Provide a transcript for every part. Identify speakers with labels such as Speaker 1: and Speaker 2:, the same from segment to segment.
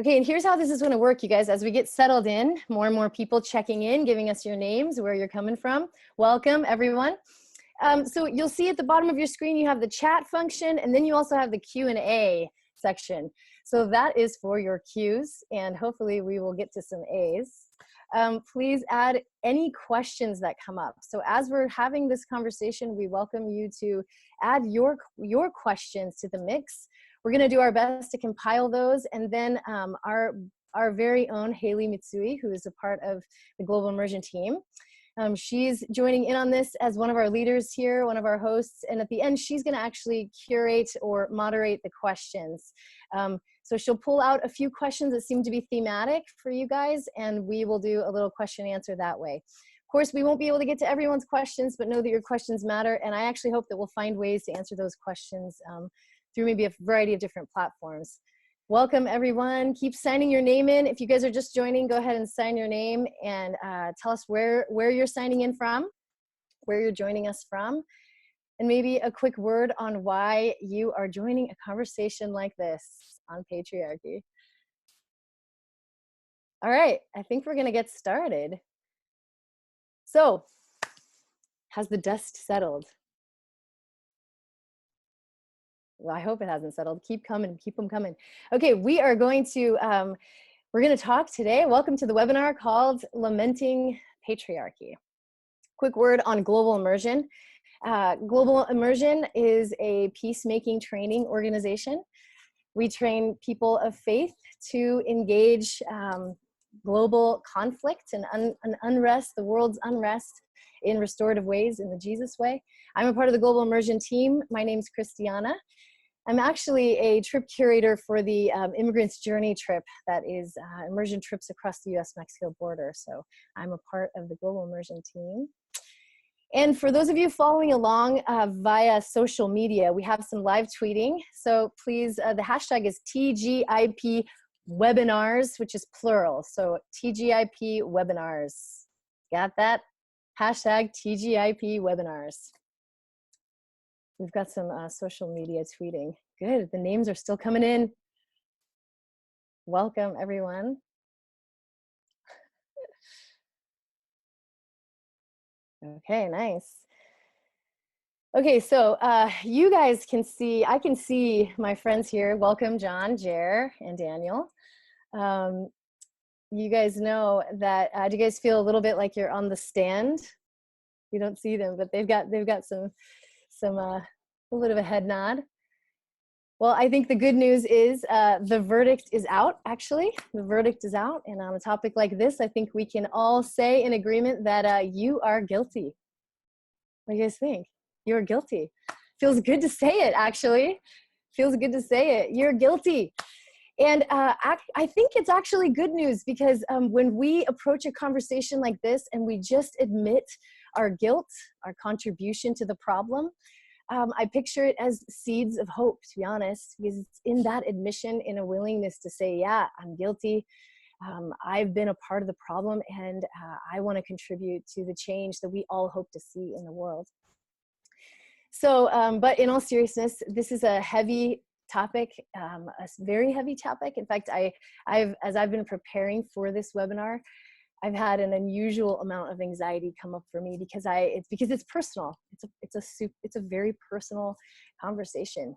Speaker 1: Okay, and here's how this is going to work, you guys. As we get settled in, more and more people checking in, giving us your names, where you're coming from. Welcome, everyone. So you'll see at the bottom of your screen, you have the chat function, and then you also have the Q&A section. So that is for your Qs, and hopefully we will get to some As. Please add any questions that come up. So as we're having this conversation, we welcome you to add your questions to the mix. We're going to do our best to compile those, and then our very own Haley Mitsui, who is a part of the Global Immersion team. She's joining in on this as one of our leaders here, one of our hosts, and at the end, she's going to actually curate or moderate the questions. So she'll pull out a few questions that seem to be thematic for you guys, and we will do a little question and answer that way. Of course, we won't be able to get to everyone's questions, but know that your questions matter, and I actually hope that we'll find ways to answer those questions through maybe a variety of different platforms. Welcome, everyone. Keep signing your name in. If you guys are just joining, go ahead and sign your name and tell us where you're signing in from, where you're joining us from, and maybe a quick word on why you are joining a conversation like this on patriarchy. All right, I think we're gonna get started. So, has the dust settled? Well, I hope it hasn't settled. Keep coming, keep them coming. Okay, we are going to, we're going to talk today. Welcome to the webinar called Lamenting Patriarchy. Quick word on Global Immersion. Global Immersion is a peacemaking training organization. We train people of faith to engage global conflict and unrest, the world's unrest, in restorative ways, in the Jesus way. I'm a part of the Global Immersion team. My name's Christiana. I'm actually a trip curator for the Immigrants Journey trip that is immersion trips across the US-Mexico border. So I'm a part of the Global Immersion team. And for those of you following along via social media, we have some live tweeting. So please, the hashtag is TGIP webinars, which is plural. So TGIP webinars. Got that? Hashtag TGIP webinars. We've got some social media tweeting. Good, the names are still coming in. Welcome, everyone. Okay, nice. Okay, so you guys can see, I can see my friends here. Welcome, John, Jer, and Daniel. You guys know that, do you guys feel a little bit like you're on the stand? You don't see them, but they've got some a little bit of a head nod. Well, I think the good news is the verdict is out, actually. The verdict is out, and on a topic like this, I think we can all say in agreement that you are guilty. What do you guys think? You're guilty. Feels good to say it, actually. Feels good to say it. You're guilty. And I think it's actually good news because when we approach a conversation like this and we just admit our guilt, our contribution to the problem, I picture it as seeds of hope, to be honest, because it's in that admission, in a willingness to say, yeah, I'm guilty. I've been a part of the problem, and I want to contribute to the change that we all hope to see in the world. So, but in all seriousness, this is a heavy topic, a very heavy topic. In fact, as I've been preparing for this webinar, I've had an unusual amount of anxiety come up for me because it's personal. It's a very personal conversation,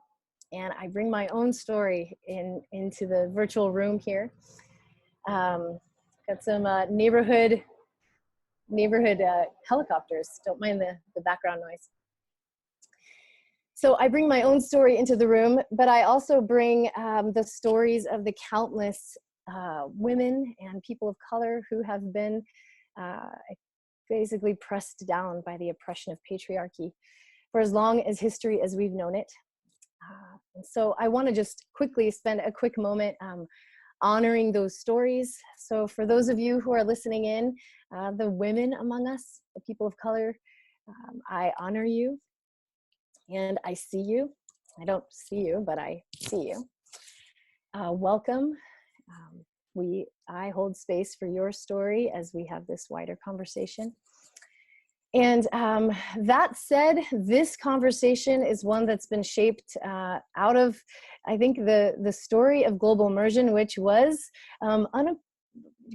Speaker 1: and I bring my own story into the virtual room here. Got some neighborhood helicopters. Don't mind the background noise. So I bring my own story into the room, but I also bring the stories of the countless women and people of color who have been basically pressed down by the oppression of patriarchy for as long as history as we've known it. And so I want to just quickly spend a quick moment honoring those stories. So for those of you who are listening in, the women among us, the people of color, I honor you and I see you. I don't see you, but I see you. Welcome. I hold space for your story as we have this wider conversation. And that said, this conversation is one that's been shaped out of I think the story of Global Immersion, which was kind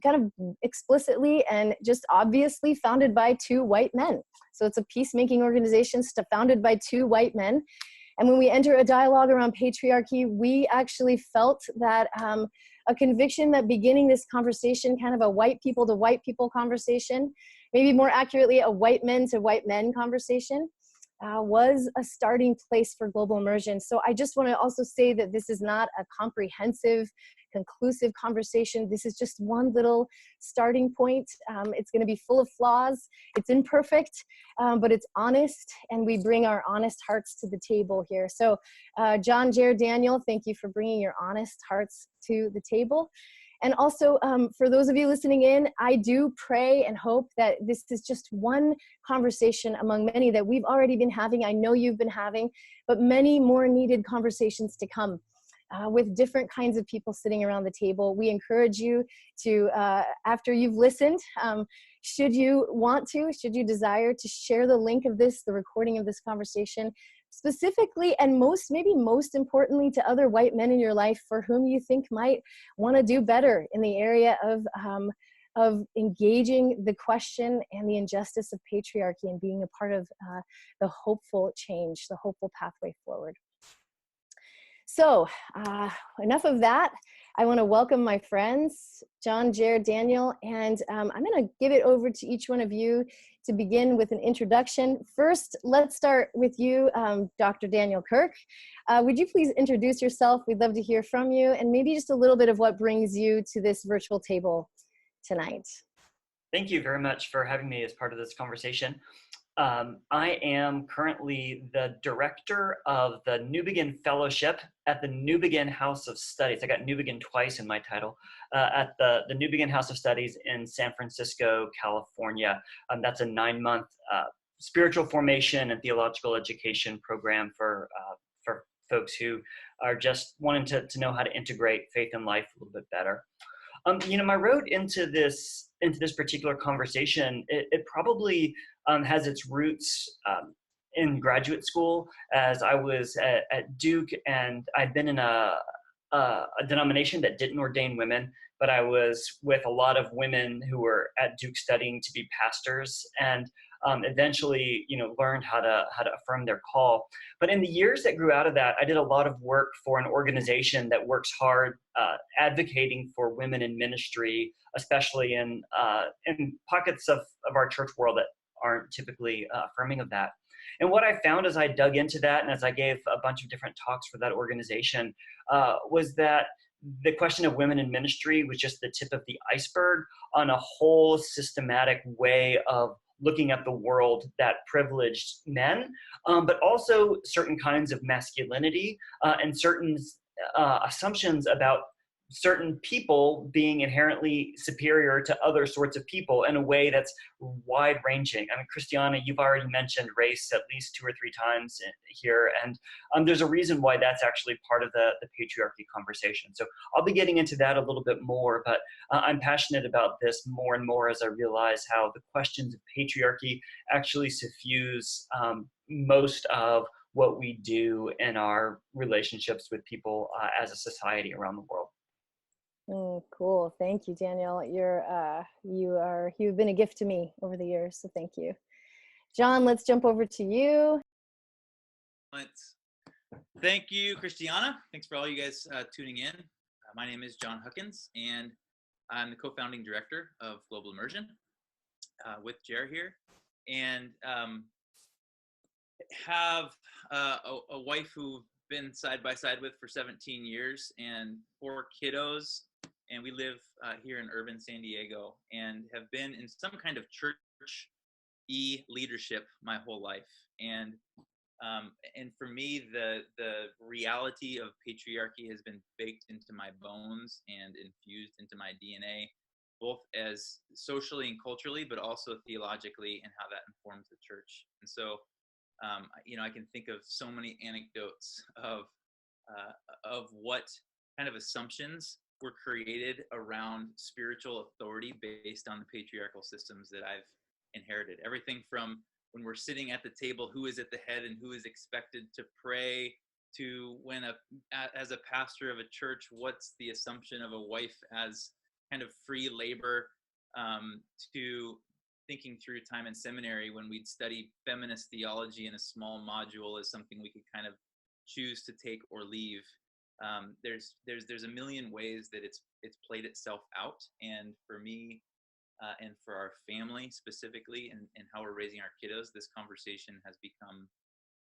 Speaker 1: of explicitly and just obviously founded by two white men. So it's a peacemaking organization founded by two white men. And when we enter a dialogue around patriarchy, we actually felt that a conviction that beginning this conversation, kind of a white people to white people conversation, maybe more accurately, a white men to white men conversation, was a starting place for Global Immersion. So I just want to also say that this is not a comprehensive, conclusive conversation. This is just one little starting point. It's going to be full of flaws. It's imperfect, but it's honest, and we bring our honest hearts to the table here. So John, Jared, Daniel, thank you for bringing your honest hearts to the table. And also, for those of you listening in, I do pray and hope that this is just one conversation among many that we've already been having. I know you've been having, but many more needed conversations to come with different kinds of people sitting around the table. We encourage you to, after you've listened, should you want to, should you desire to share the link of this, the recording of this conversation, specifically and maybe most importantly to other white men in your life for whom you think might want to do better in the area of engaging the question and the injustice of patriarchy and being a part of the hopeful change, the hopeful pathway forward. So enough of that. I want to welcome my friends, John, Jared, Daniel, and I'm going to give it over to each one of you to begin with an introduction. First, let's start with you, Dr. Daniel Kirk. Would you please introduce yourself? We'd love to hear from you, and maybe just a little bit of what brings you to this virtual table tonight.
Speaker 2: Thank you very much for having me as part of this conversation. I am currently the director of the New Begin Fellowship at the New Begin House of Studies. I got New Begin twice in my title, at the New Begin House of Studies in San Francisco, California. That's a 9-month spiritual formation and theological education program for folks who are just wanting to know how to integrate faith and life a little bit better. My road into this particular conversation, it probably has its roots in graduate school, as I was at Duke, and I'd been in a denomination that didn't ordain women, but I was with a lot of women who were at Duke studying to be pastors, and eventually, learned how to affirm their call. But in the years that grew out of that, I did a lot of work for an organization that works hard advocating for women in ministry, especially in pockets of our church world that aren't typically affirming of that. And what I found as I dug into that, and as I gave a bunch of different talks for that organization, was that the question of women in ministry was just the tip of the iceberg on a whole systematic way of looking at the world that privileged men, but also certain kinds of masculinity and certain assumptions about certain people being inherently superior to other sorts of people in a way that's wide-ranging. I mean, Christiana, you've already mentioned race at least 2 or 3 times here, and there's a reason why that's actually part of the patriarchy conversation. So I'll be getting into that a little bit more, but I'm passionate about this more and more as I realize how the questions of patriarchy actually suffuse most of what we do in our relationships with people as a society around the world.
Speaker 1: Cool. Thank you, Daniel. You've been a gift to me over the years, so thank you. John, let's jump over to you.
Speaker 3: Thank you, Christiana. Thanks for all you guys tuning in. My name is John Huckins, and I'm the co-founding director of Global Immersion with Jer here, and have a wife who've been side by side with for 17 years and 4 kiddos. And we live here in urban San Diego and have been in some kind of church-y leadership my whole life. And for me, the reality of patriarchy has been baked into my bones and infused into my DNA, both as socially and culturally, but also theologically, and how that informs the church. And so, I can think of so many anecdotes of what kind of assumptions were created around spiritual authority based on the patriarchal systems that I've inherited. Everything from when we're sitting at the table, who is at the head and who is expected to pray, to when as a pastor of a church, what's the assumption of a wife as kind of free labor, to thinking through time in seminary when we'd study feminist theology in a small module as something we could kind of choose to take or leave. There's a million ways that it's played itself out, and for me and for our family specifically, and how we're raising our kiddos, this conversation has become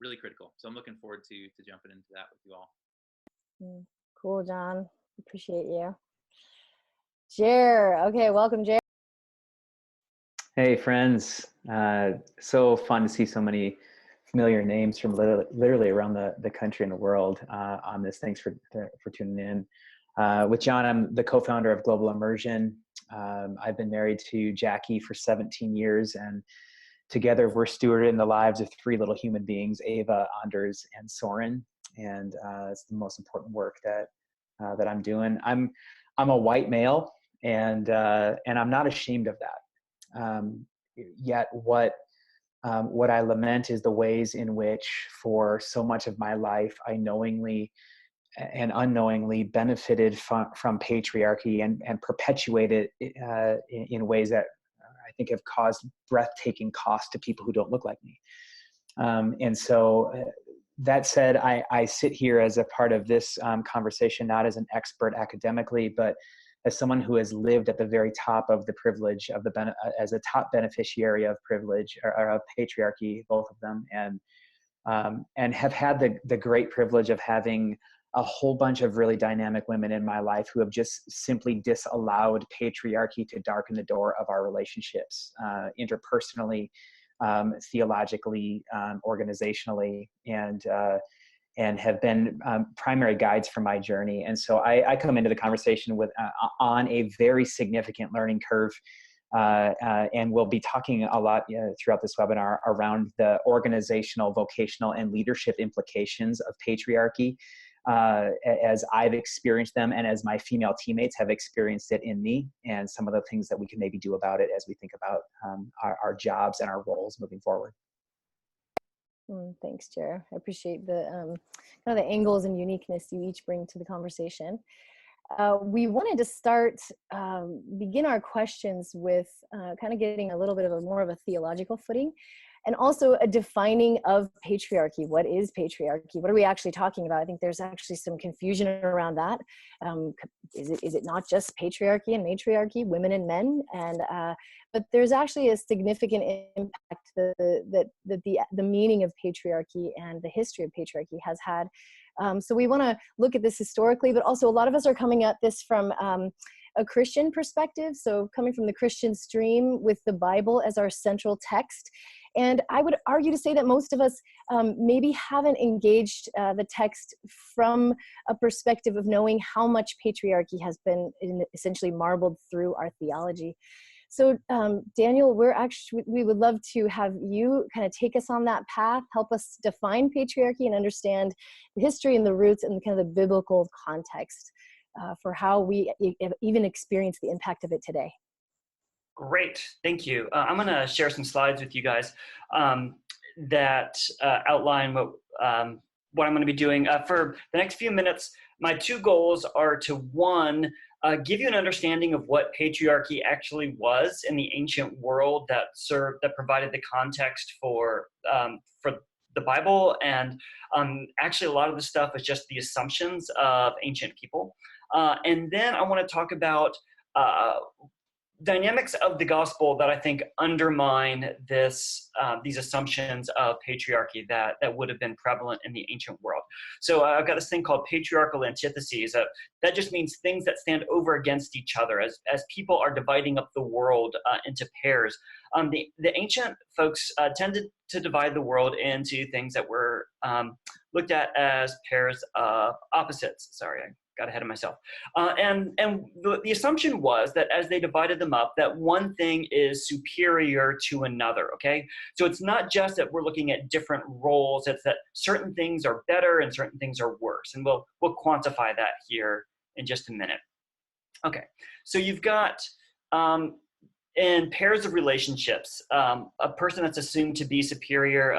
Speaker 3: really critical. So I'm looking forward to jumping into that with you all.
Speaker 1: Cool, John. Appreciate you. Jer. Okay, welcome, Jer.
Speaker 4: Hey, friends. So fun to see so many familiar names from literally around the country and the world on this. Thanks for tuning in. With John, I'm the co-founder of Global Immersion. I've been married to Jackie for 17 years, and together we're stewarding the lives of 3 little human beings, Ava, Anders, and Soren. And it's the most important work that I'm doing. I'm a white male, and I'm not ashamed of that. Yet what I lament is the ways in which for so much of my life, I knowingly and unknowingly benefited from patriarchy and perpetuated it in ways that I think have caused breathtaking cost to people who don't look like me. And so that said, I sit here as a part of this conversation, not as an expert academically, but as someone who has lived at the very top of the privilege of as a top beneficiary of privilege or of patriarchy, both of them, and have had the great privilege of having a whole bunch of really dynamic women in my life who have just simply disallowed patriarchy to darken the door of our relationships, interpersonally, theologically, organizationally, and have been primary guides for my journey. And so I come into the conversation with on a very significant learning curve, and we'll be talking a lot throughout this webinar around the organizational, vocational, and leadership implications of patriarchy as I've experienced them and as my female teammates have experienced it in me, and some of the things that we can maybe do about it as we think about our jobs and our roles moving forward.
Speaker 1: Thanks, Jer. I appreciate the kind of the angles and uniqueness you each bring to the conversation. We wanted to begin our questions with kind of getting a little bit of more of a theological footing, and also a defining of patriarchy. What is patriarchy? What are we actually talking about? I think there's actually some confusion around that. Is it not just patriarchy and matriarchy, women and men? But there's actually a significant impact that the meaning of patriarchy and the history of patriarchy has had. So we want to look at this historically, but also a lot of us are coming at this from a Christian perspective. So coming from the Christian stream with the Bible as our central text. And I would argue to say that most of us maybe haven't engaged the text from a perspective of knowing how much patriarchy has been essentially marbled through our theology. So Daniel, we would love to have you kind of take us on that path, help us define patriarchy and understand the history and the roots and kind of the biblical context for how we even experience the impact of it today.
Speaker 2: Great, thank you. I'm going to share some slides with you guys that outline what I'm going to be doing. For the next few minutes, my 2 goals are to, 1, give you an understanding of what patriarchy actually was in the ancient world that provided the context for the Bible, and actually a lot of the stuff is just the assumptions of ancient people. And then I want to talk about dynamics of the gospel that I think undermine these assumptions of patriarchy that would have been prevalent in the ancient world. So I've got this thing called patriarchal antitheses. That just means things that stand over against each other as people are dividing up the world into pairs. The ancient folks tended to divide the world into things that were looked at as pairs of opposites. Sorry, I got ahead of myself. And the assumption was that as they divided them up, that one thing is superior to another, okay? So it's not just that we're looking at different roles, it's that certain things are better and certain things are worse. And we'll quantify that here in just a minute. Okay, so you've got in pairs of relationships, a person that's assumed to be superior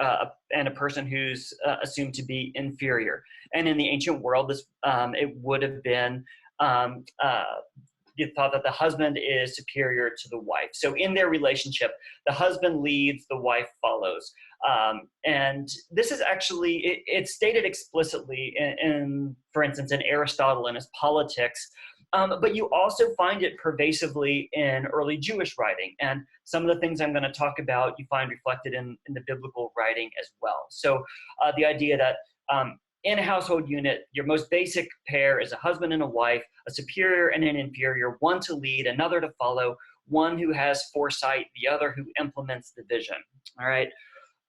Speaker 2: and a person who's assumed to be inferior. And in the ancient world, this it would have been you thought that the husband is superior to the wife. So in their relationship, the husband leads, the wife follows. And this is actually, it's stated explicitly in, for instance, in Aristotle and his Politics, but you also find it pervasively in early Jewish writing. And some of the things I'm going to talk about, you find reflected in the biblical writing as well. So the idea that in a household unit, your most basic pair is a husband and a wife, a superior and an inferior, one to lead, another to follow, one who has foresight, the other who implements the vision, all right?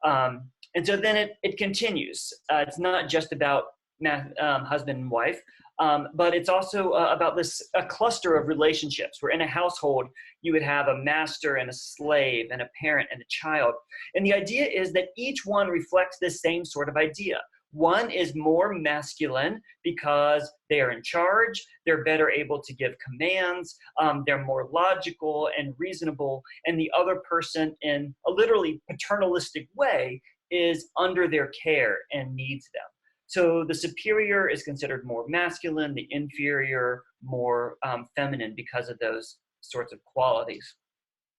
Speaker 2: And so then it continues. It's not just about husband and wife, but it's also about a cluster of relationships where in a household, you would have a master and a slave and a parent and a child. And the idea is that each one reflects this same sort of idea. One is more masculine because they are in charge, they're better able to give commands, they're more logical and reasonable, and the other person in a literally paternalistic way is under their care and needs them. So the superior is considered more masculine, the inferior more feminine because of those sorts of qualities.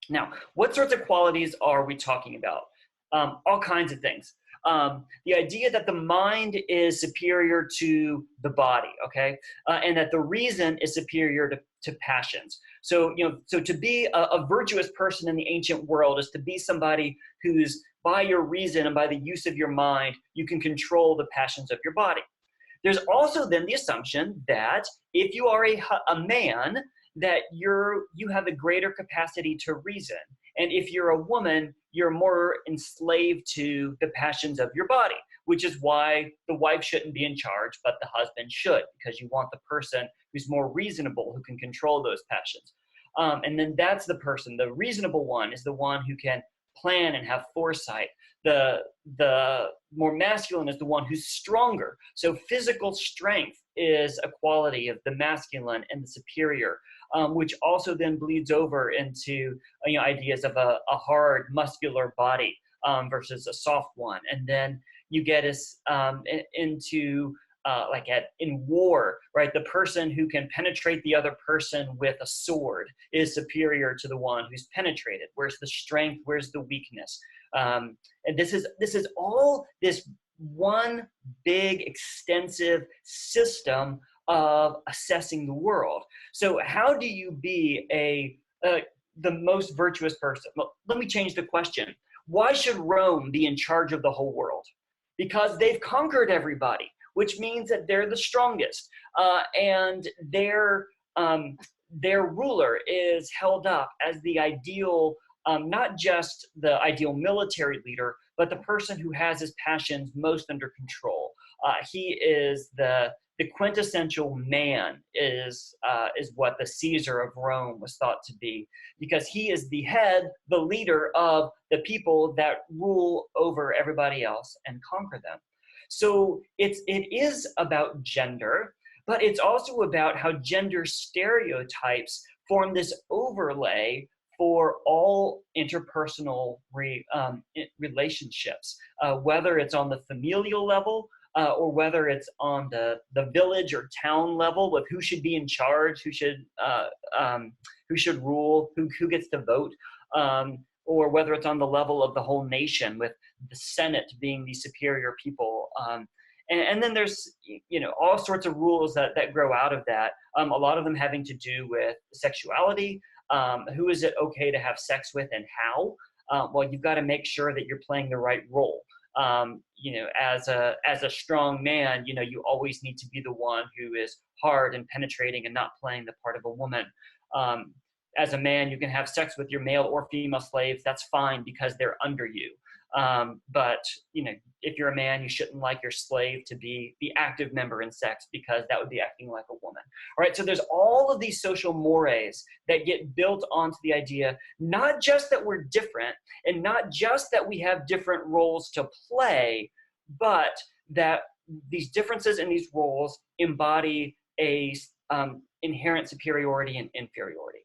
Speaker 2: Now, what sorts of qualities are we talking about? All kinds of things. The idea that the mind is superior to the body, okay, and that the reason is superior to passions. So, so to be a virtuous person in the ancient world is to be somebody who's, by your reason and by the use of your mind, you can control the passions of your body. There's also then the assumption that if you are a man, that you have a greater capacity to reason. And if you're a woman, you're more enslaved to the passions of your body, which is why the wife shouldn't be in charge, but the husband should, because you want the person who's more reasonable, who can control those passions. And then that's the person, the reasonable one is the one who can plan and have foresight. The more masculine is the one who's stronger. So physical strength is a quality of the masculine and the superior, which also then bleeds over into ideas of a hard, muscular body versus a soft one. And then you get us into in war, right? The person who can penetrate the other person with a sword is superior to the one who's penetrated. Where's the strength? Where's the weakness? And this is all this one big, extensive system of assessing the world. So how do you be the most virtuous person? Well, let me change the question. Why should Rome be in charge of the whole world? Because they've conquered everybody, which means that they're the strongest, and their ruler is held up as the ideal, not just the ideal military leader, but the person who has his passions most under control. He is the quintessential man is what the Caesar of Rome was thought to be, because he is the head, the leader of the people that rule over everybody else and conquer them. So it is about gender, but it's also about how gender stereotypes form this overlay for all interpersonal relationships, whether it's on the familial level or whether it's on the village or town level with who should be in charge, who should rule, who gets to vote, or whether it's on the level of the whole nation with the Senate being the superior people. And then there's, all sorts of rules that grow out of that. A lot of them having to do with sexuality. Who is it okay to have sex with and how? Well, you've got to make sure that you're playing the right role. As a strong man, you always need to be the one who is hard and penetrating and not playing the part of a woman. As a man, you can have sex with your male or female slaves. That's fine because they're under you. But if you're a man, you shouldn't like your slave to be the active member in sex because that would be acting like a woman. All right. So there's all of these social mores that get built onto the idea, not just that we're different and not just that we have different roles to play, but that these differences in these roles embody a inherent superiority and inferiority.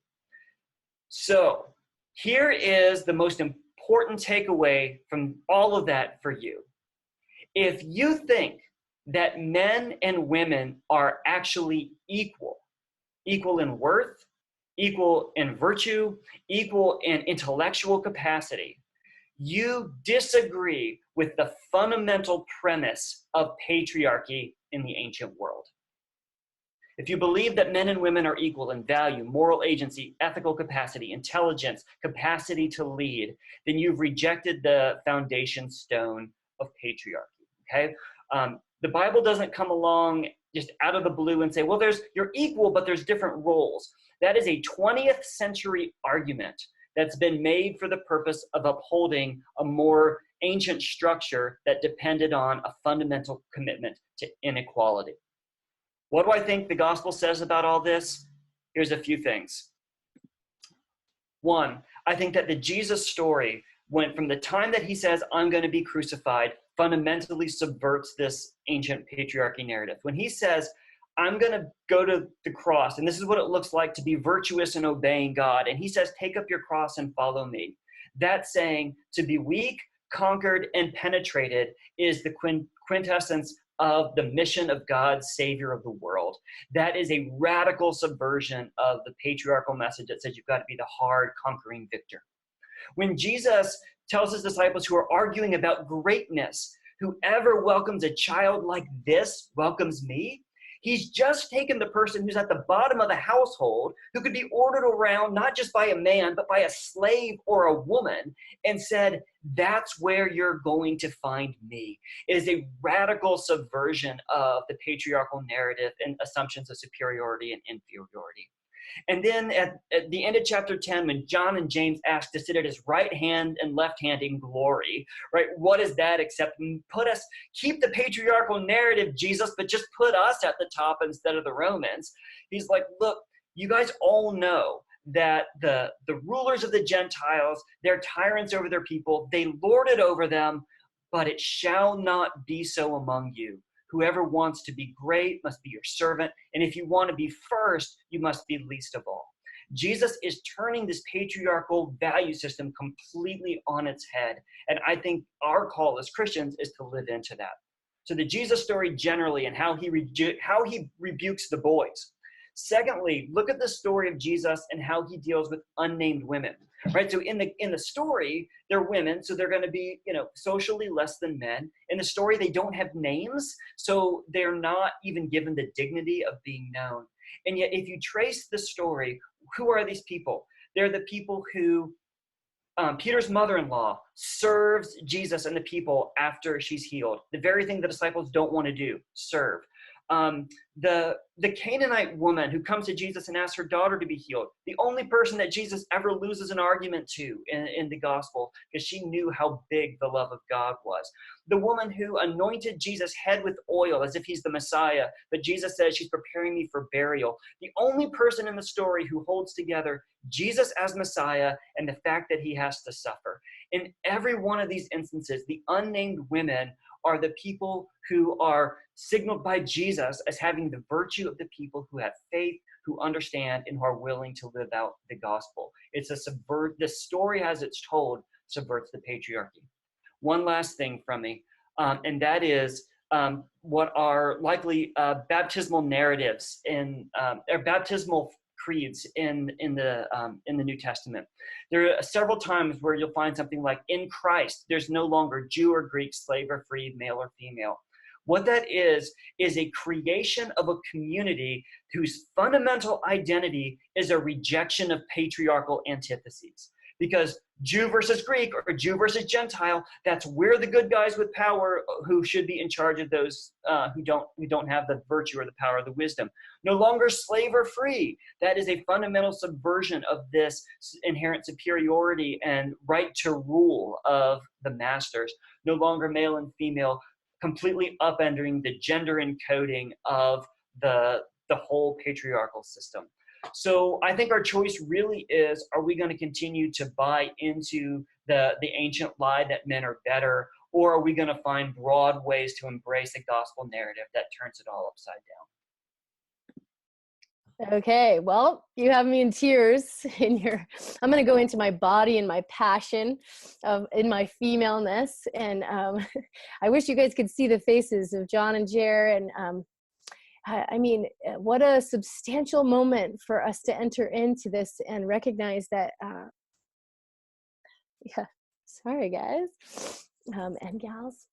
Speaker 2: So Here is the most important takeaway from all of that for you. If you think that men and women are actually equal in worth, equal in virtue, equal in intellectual capacity, you disagree with the fundamental premise of patriarchy in the ancient world. If you believe that men and women are equal in value, moral agency, ethical capacity, intelligence, capacity to lead, then you've rejected the foundation stone of patriarchy, okay? The Bible doesn't come along just out of the blue and say, well, you're equal, but there's different roles. That is a 20th century argument that's been made for the purpose of upholding a more ancient structure that depended on a fundamental commitment to inequality. What do I think the gospel says about all this? Here's a few things. One, I think that the Jesus story went from the time that he says, I'm going to be crucified, fundamentally subverts this ancient patriarchy narrative. When he says, I'm going to go to the cross, and this is what it looks like to be virtuous in obeying God. And he says, take up your cross and follow me. That saying, to be weak, conquered, and penetrated is the quintessence of the mission of God's Savior of the world. That is a radical subversion of the patriarchal message that says you've got to be the hard, conquering victor. When Jesus tells his disciples who are arguing about greatness, whoever welcomes a child like this welcomes me, he's just taken the person who's at the bottom of the household, who could be ordered around not just by a man, but by a slave or a woman, and said, that's where you're going to find me. It is a radical subversion of the patriarchal narrative and assumptions of superiority and inferiority. And then at the end of chapter 10, when John and James ask to sit at his right hand and left hand in glory, right? What is that except keep the patriarchal narrative, Jesus, but just put us at the top instead of the Romans. He's like, look, you guys all know that the rulers of the Gentiles, they're tyrants over their people. They lord it over them, but it shall not be so among you. Whoever wants to be great must be your servant. And if you want to be first, you must be least of all. Jesus is turning this patriarchal value system completely on its head. And I think our call as Christians is to live into that. So the Jesus story generally and how he rebukes the boys. Secondly, look at the story of Jesus and how he deals with unnamed women. Right, so in the story, they're women, so they're going to be, socially less than men. In the story, they don't have names, so they're not even given the dignity of being known. And yet, if you trace the story, who are these people? They're the people who Peter's mother-in-law serves Jesus and the people after she's healed. The very thing the disciples don't want to do, serve. The Canaanite woman who comes to Jesus and asks her daughter to be healed, the only person that Jesus ever loses an argument to in the gospel, because she knew how big the love of God was. The woman who anointed Jesus' head with oil as if he's the Messiah, but Jesus says she's preparing me for burial. The only person in the story who holds together Jesus as Messiah and the fact that he has to suffer. In every one of these instances, the unnamed women are the people who are signaled by Jesus as having the virtue of the people who have faith, who understand, and who are willing to live out the gospel. The story as it's told subverts the patriarchy. One last thing from me, and that is what are likely baptismal narratives or baptismal creeds in the New Testament. There are several times where you'll find something like, in Christ, there's no longer Jew or Greek, slave or free, male or female. What that is a creation of a community whose fundamental identity is a rejection of patriarchal antitheses. Because Jew versus Greek or Jew versus Gentile, that's where the good guys with power who should be in charge of those who don't have the virtue or the power or the wisdom. No longer slave or free. That is a fundamental subversion of this inherent superiority and right to rule of the masters. No longer male and female, completely upending the gender encoding of the whole patriarchal system. So I think our choice really is, are we going to continue to buy into the ancient lie that men are better, or are we going to find broad ways to embrace a gospel narrative that turns it all upside down?
Speaker 1: Okay, well, you have me in tears in your, I'm going to go into my body and my passion in my femaleness. And I wish you guys could see the faces of John and Jer. And I mean, what a substantial moment for us to enter into this and recognize that, yeah, sorry guys and gals.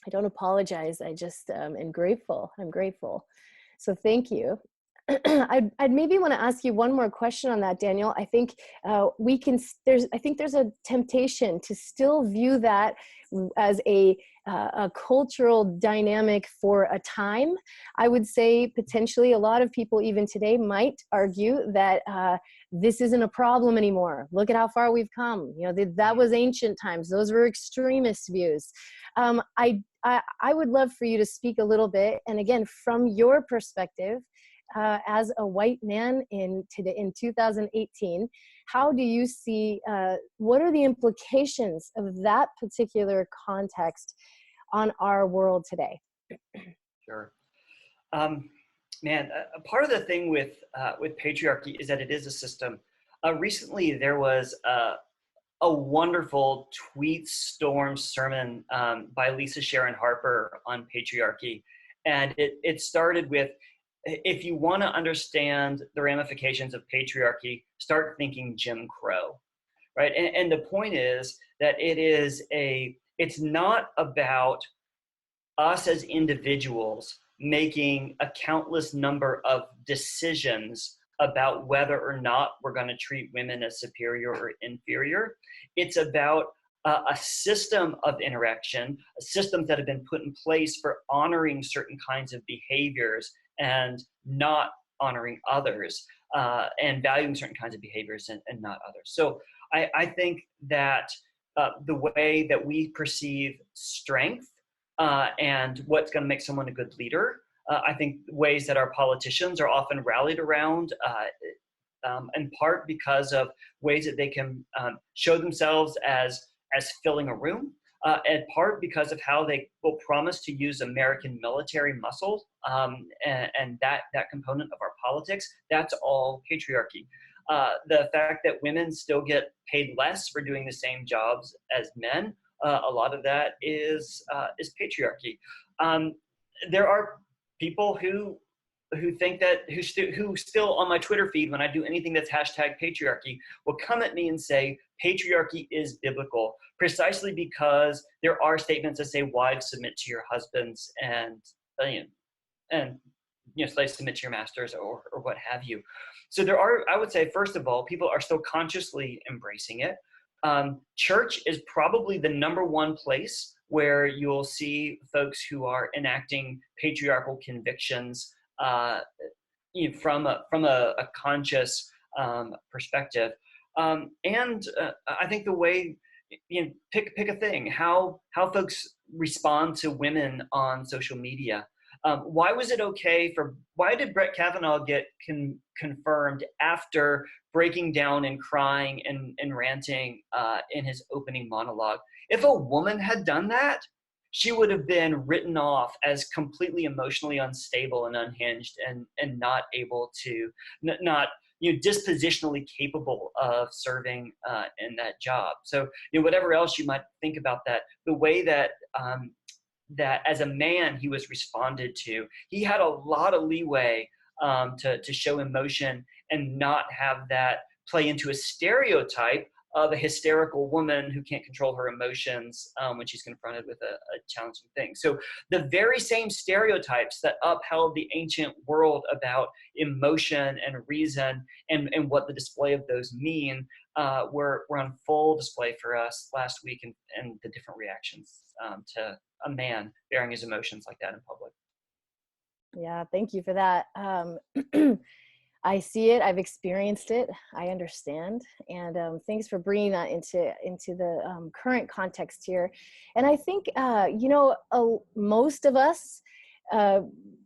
Speaker 1: I don't apologize. I just am grateful. I'm grateful. So thank you. I'd maybe want to ask you one more question on that, Daniel. I think there's a temptation to still view that as a cultural dynamic for a time. I would say potentially a lot of people even today might argue that this isn't a problem anymore. Look at how far we've come. You know, that was ancient times. Those were extremist views. I would love for you to speak a little bit, and again, from your perspective, as a white man in 2018, how do you see, what are the implications of that particular context on our world today?
Speaker 2: Sure. Man, part of the thing with patriarchy is that it is a system. Recently, there was a wonderful tweet storm sermon by Lisa Sharon Harper on patriarchy. And it started with, if you want to understand the ramifications of patriarchy, start thinking Jim Crow, right? And the point is that it's not about us as individuals making a countless number of decisions about whether or not we're going to treat women as superior or inferior. It's about a system of interaction, systems that have been put in place for honoring certain kinds of behaviors and not honoring others, and valuing certain kinds of behaviors and not others. So I think that the way that we perceive strength and what's going to make someone a good leader, I think ways that our politicians are often rallied around, in part because of ways that they can show themselves as filling a room, in part because of how they will promise to use American military muscle, and that component of our politics, that's all patriarchy. The fact that women still get paid less for doing the same jobs as men, a lot of that is patriarchy. There are people who think that who still on my Twitter feed, when I do anything that's hashtag patriarchy, will come at me and say patriarchy is biblical, precisely because there are statements that say wives submit to your husbands and slaves submit to your masters, or what have you. So there are, I would say, first of all, people are still consciously embracing it. Church is probably the number one place where you'll see folks who are enacting patriarchal convictions from a conscious perspective. And I think the way, pick a thing, how folks respond to women on social media. Why was it okay why did Brett Kavanaugh get confirmed after breaking down and crying and ranting in his opening monologue? If a woman had done that, she would have been written off as completely emotionally unstable and unhinged and not able to, not dispositionally capable of serving in that job. So whatever else you might think about that, the way that that as a man he was responded to, he had a lot of leeway to show emotion and not have that play into a stereotype of a hysterical woman who can't control her emotions when she's confronted with a challenging thing. So the very same stereotypes that upheld the ancient world about emotion and reason and what the display of those mean were on full display for us last week, and the different reactions to a man bearing his emotions like that in public.
Speaker 1: Yeah, thank you for that. I see it. I've experienced it. I understand. And thanks for bringing that into the current context here. And I think, most of us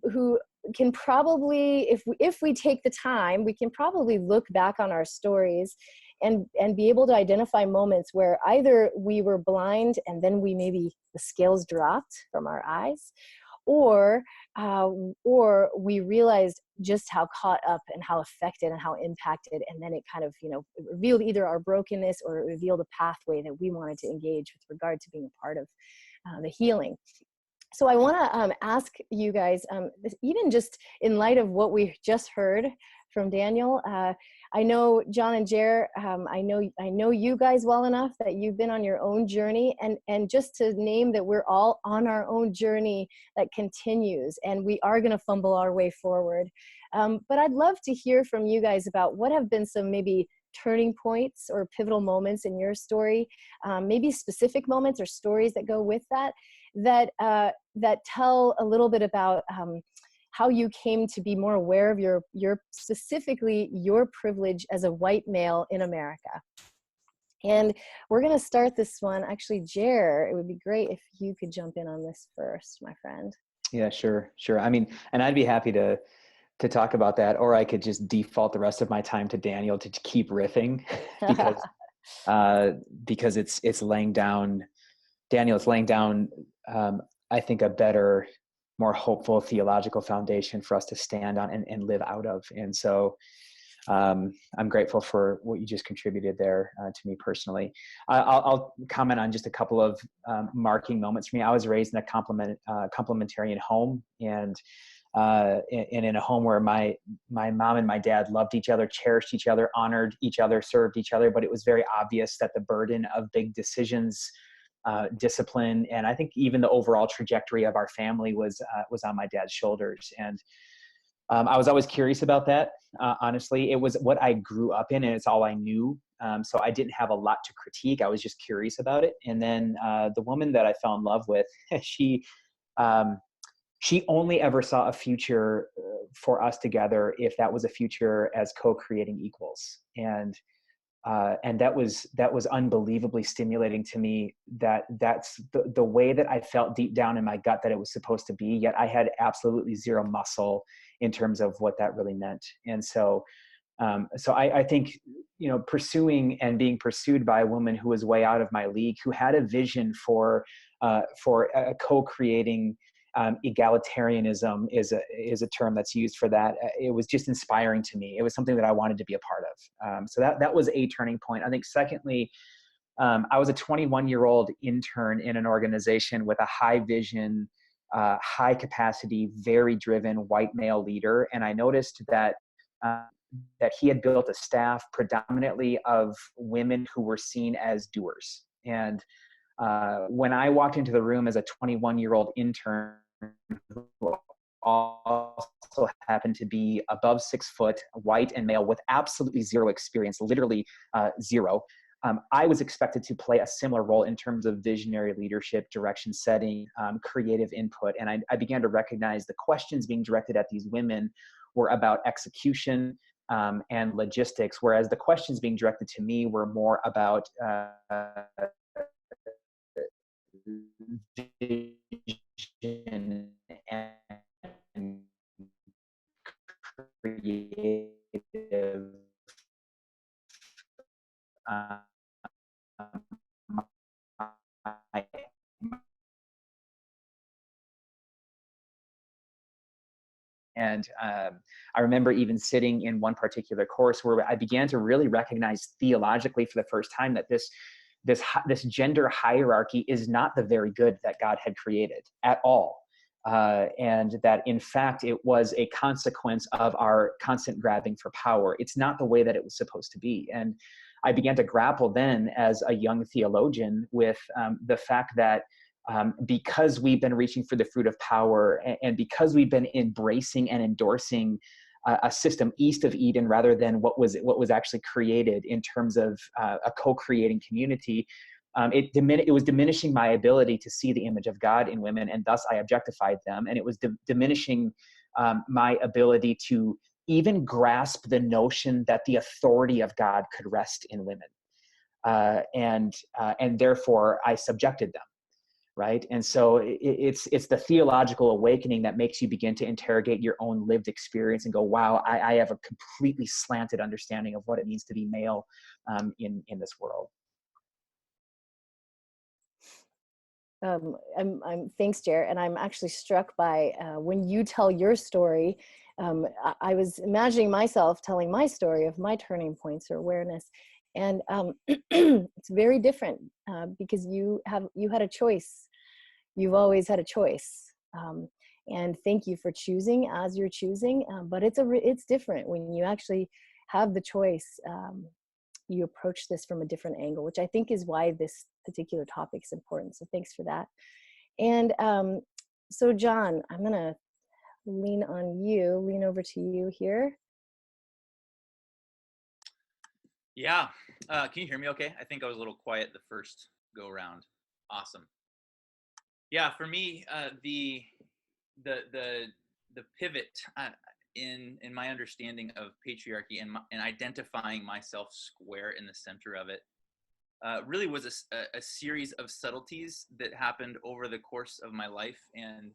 Speaker 1: who can probably, if we take the time, we can probably look back on our stories and be able to identify moments where either we were blind and then the scales dropped from our eyes, or or we realized just how caught up and how affected and how impacted, and then it kind of, it revealed either our brokenness or it revealed a pathway that we wanted to engage with regard to being a part of the healing. So I want to ask you guys, even just in light of what we just heard from Daniel, I know John and Jer, I know you guys well enough that you've been on your own journey, and just to name that we're all on our own journey that continues, and we are going to fumble our way forward. But I'd love to hear from you guys about what have been some maybe turning points or pivotal moments in your story, maybe specific moments or stories that go with that, that tell a little bit about how you came to be more aware of your specifically your privilege as a white male in America. And we're going to start this one. Actually, Jer, it would be great if you could jump in on this first, my friend.
Speaker 4: Yeah, sure. I mean, and I'd be happy to talk about that, or I could just default the rest of my time to Daniel to keep riffing because it's laying down, Daniel, it's laying down, I think, a better, more hopeful theological foundation for us to stand on and live out of. And so I'm grateful for what you just contributed there to me personally. I'll comment on just a couple of marking moments for me. I was raised in a complementarian home, and in a home where my mom and my dad loved each other, cherished each other, honored each other, served each other. But it was very obvious that the burden of big decisions, discipline, and I think even the overall trajectory of our family was on my dad's shoulders. And I was always curious about that. Honestly, it was what I grew up in, and it's all I knew. So I didn't have a lot to critique. I was just curious about it. And then the woman that I fell in love with, she only ever saw a future for us together if that was a future as co-creating equals. And that was unbelievably stimulating to me. That's the way that I felt deep down in my gut that it was supposed to be. Yet I had absolutely zero muscle in terms of what that really meant. And so I think, pursuing and being pursued by a woman who was way out of my league, who had a vision for a co-creating egalitarianism is a term that's used for that. It was just inspiring to me. It was something that I wanted to be a part of. So that was a turning point. I think secondly, I was a 21-year-old intern in an organization with a high vision, high capacity, very driven white male leader. And I noticed that he had built a staff predominantly of women who were seen as doers. And when I walked into the room as a 21-year-old intern who also happened to be above 6 foot, white and male with absolutely zero experience, literally zero, I was expected to play a similar role in terms of visionary leadership, direction setting, creative input. And I began to recognize the questions being directed at these women were about execution and logistics, whereas the questions being directed to me were more about vision and creative and I remember even sitting in one particular course where I began to really recognize theologically for the first time that this gender hierarchy is not the very good that God had created at all. And that in fact, it was a consequence of our constant grabbing for power. It's not the way that it was supposed to be. And I began to grapple then as a young theologian with the fact that because we've been reaching for the fruit of power, and because we've been embracing and endorsing a system east of Eden rather than what was actually created in terms of a co-creating community, it was diminishing my ability to see the image of God in women, and thus I objectified them. And it was diminishing my ability to even grasp the notion that the authority of God could rest in women. And therefore I subjected them. Right. And so it's the theological awakening that makes you begin to interrogate your own lived experience and go, wow, I have a completely slanted understanding of what it means to be male in this world.
Speaker 1: Thanks, Jer. And I'm actually struck by when you tell your story. I was imagining myself telling my story of my turning points or awareness, and it's very different because you had a choice. You've always had a choice, and thank you for choosing as you're choosing. But it's different when you actually have the choice. You approach this from a different angle, which I think is why this particular topic is important. So thanks for that. And so John, I'm gonna lean over to you here.
Speaker 3: Yeah, can you hear me okay? I think I was a little quiet the first go around. Awesome. Yeah, for me, the pivot in my understanding of patriarchy and identifying myself square in the center of it really was a series of subtleties that happened over the course of my life, and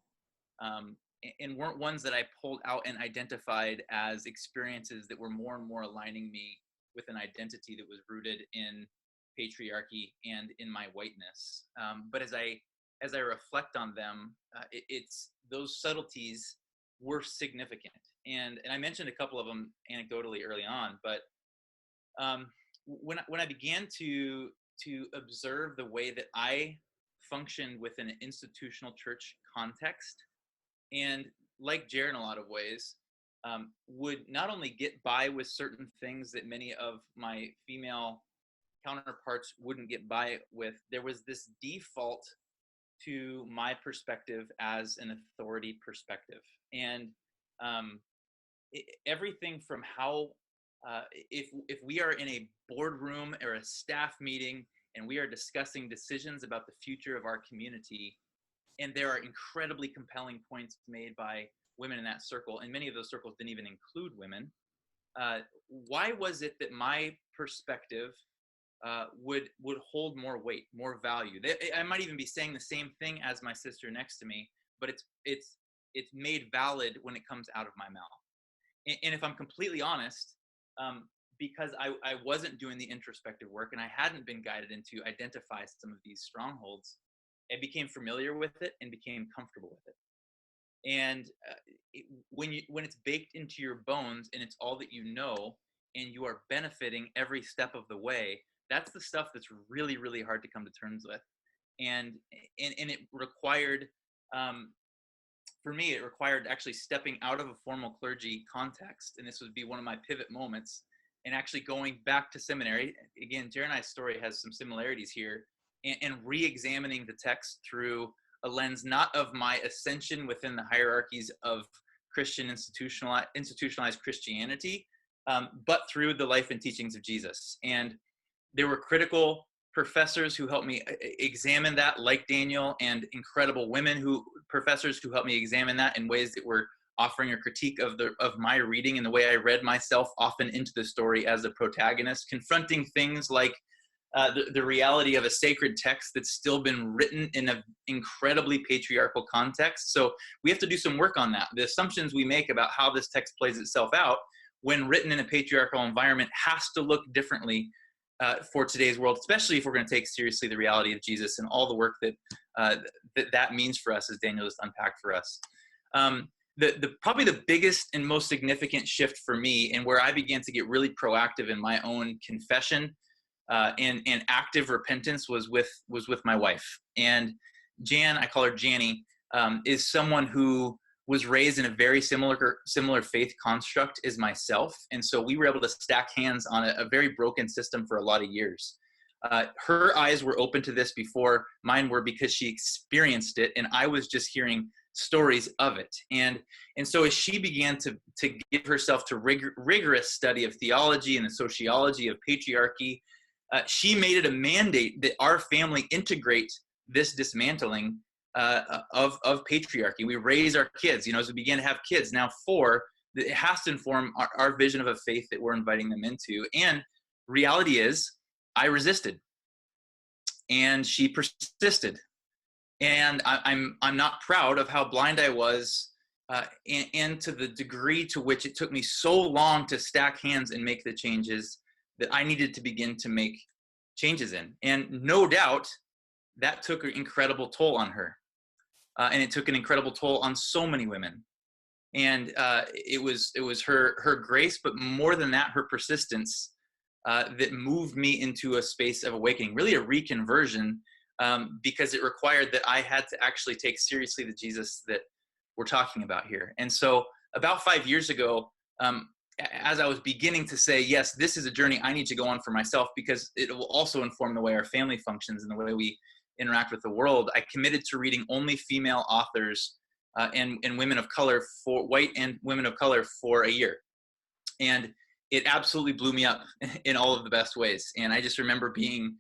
Speaker 3: weren't ones that I pulled out and identified as experiences that were more and more aligning me with an identity that was rooted in patriarchy and in my whiteness. But as I reflect on them, it's those subtleties were significant, and I mentioned a couple of them anecdotally early on. But when I began to observe the way that I functioned within an institutional church context, and like Jared in a lot of ways, would not only get by with certain things that many of my female counterparts wouldn't get by with, there was this default to my perspective as an authority perspective. And everything from how, if we are in a boardroom or a staff meeting and we are discussing decisions about the future of our community, and there are incredibly compelling points made by women in that circle, and many of those circles didn't even include women, why was it that my perspective would hold more weight, more value? I might even be saying the same thing as my sister next to me, but it's made valid when it comes out of my mouth. And if I'm completely honest, because I wasn't doing the introspective work and I hadn't been guided into identify some of these strongholds, I became familiar with it and became comfortable with it. And when it's baked into your bones and it's all that you know, and you are benefiting every step of the way, that's the stuff that's really, really hard to come to terms with. And it required, for me, it required actually stepping out of a formal clergy context. And this would be one of my pivot moments, and actually going back to seminary. Again, Jared and I's story has some similarities here, and re-examining the text through a lens not of my ascension within the hierarchies of Christian institutionalized Christianity, but through the life and teachings of Jesus. And there were critical professors who helped me examine that, like Daniel, and incredible professors who helped me examine that in ways that were offering a critique of my reading and the way I read myself often into the story as a protagonist, confronting things like the reality of a sacred text that's still been written in an incredibly patriarchal context. So we have to do some work on that. The assumptions we make about how this text plays itself out when written in a patriarchal environment has to look differently for today's world, especially if we're going to take seriously the reality of Jesus and all the work that means for us, as Daniel just unpacked for us. Probably the biggest and most significant shift for me, and where I began to get really proactive in my own confession and active repentance, was with my wife. And Jan, I call her Janny, is someone who was raised in a very similar faith construct as myself. And so we were able to stack hands on a very broken system for a lot of years. Her eyes were open to this before mine were, because she experienced it, and I was just hearing stories of it. And so as she began to give herself to rigorous study of theology and the sociology of patriarchy, she made it a mandate that our family integrate this dismantling of patriarchy. We raise our kids, as we begin to have kids, now 4, it has to inform our vision of a faith that we're inviting them into. And reality is, I resisted, and she persisted. And I'm not proud of how blind I was, and to the degree to which it took me so long to stack hands and make the changes that I needed to begin to make changes in. And no doubt that took an incredible toll on her. And it took an incredible toll on so many women. And it was her grace, but more than that, her persistence that moved me into a space of awakening, really a reconversion, because it required that I had to actually take seriously the Jesus that we're talking about here. And so about 5 years ago, as I was beginning to say, yes, this is a journey I need to go on for myself, because it will also inform the way our family functions and the way we interact with the world, I committed to reading only female authors and women of color, for white and women of color, for a year. And it absolutely blew me up in all of the best ways. And I just remember being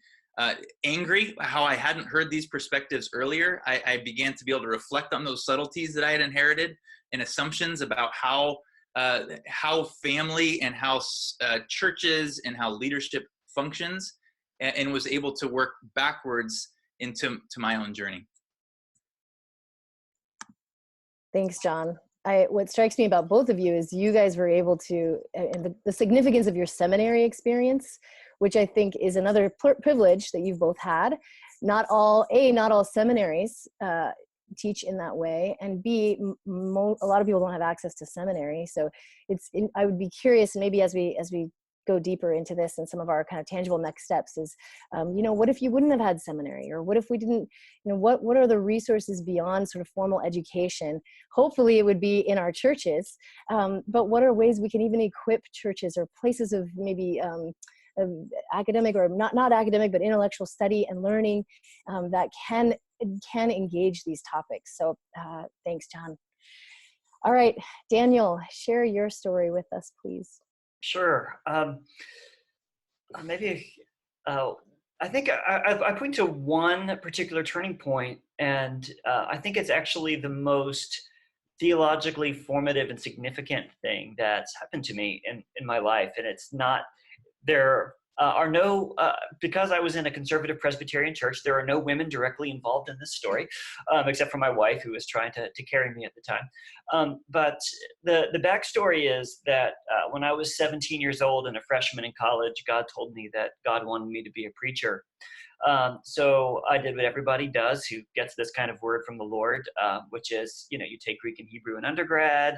Speaker 3: angry how I hadn't heard these perspectives earlier. I began to be able to reflect on those subtleties that I had inherited and assumptions about how family and how churches and how leadership functions, and was able to work backwards into my own journey.
Speaker 1: Thanks, John. What strikes me about both of you is you guys were able to, and the significance of your seminary experience, which I think is another privilege that you've both had. Not all seminaries teach in that way, and B, a lot of people don't have access to seminary. So I would be curious, maybe as we go deeper into this and some of our kind of tangible next steps is, what if you wouldn't have had seminary, or what if we didn't, what are the resources beyond sort of formal education? Hopefully it would be in our churches, but what are ways we can even equip churches or places of maybe academic, or not academic, but intellectual study and learning that can engage these topics. So thanks, John. All right, Daniel, share your story with us, please.
Speaker 2: Sure. Maybe I think I point to one particular turning point, and I think it's actually the most theologically formative and significant thing that's happened to me in my life. And it's not, there are no, because I was in a conservative Presbyterian church, there are no women directly involved in this story, except for my wife, who was trying to carry me at the time. But the backstory is that when I was 17 years old and a freshman in college, God told me that God wanted me to be a preacher. So I did what everybody does who gets this kind of word from the Lord, which is, you take Greek and Hebrew in undergrad,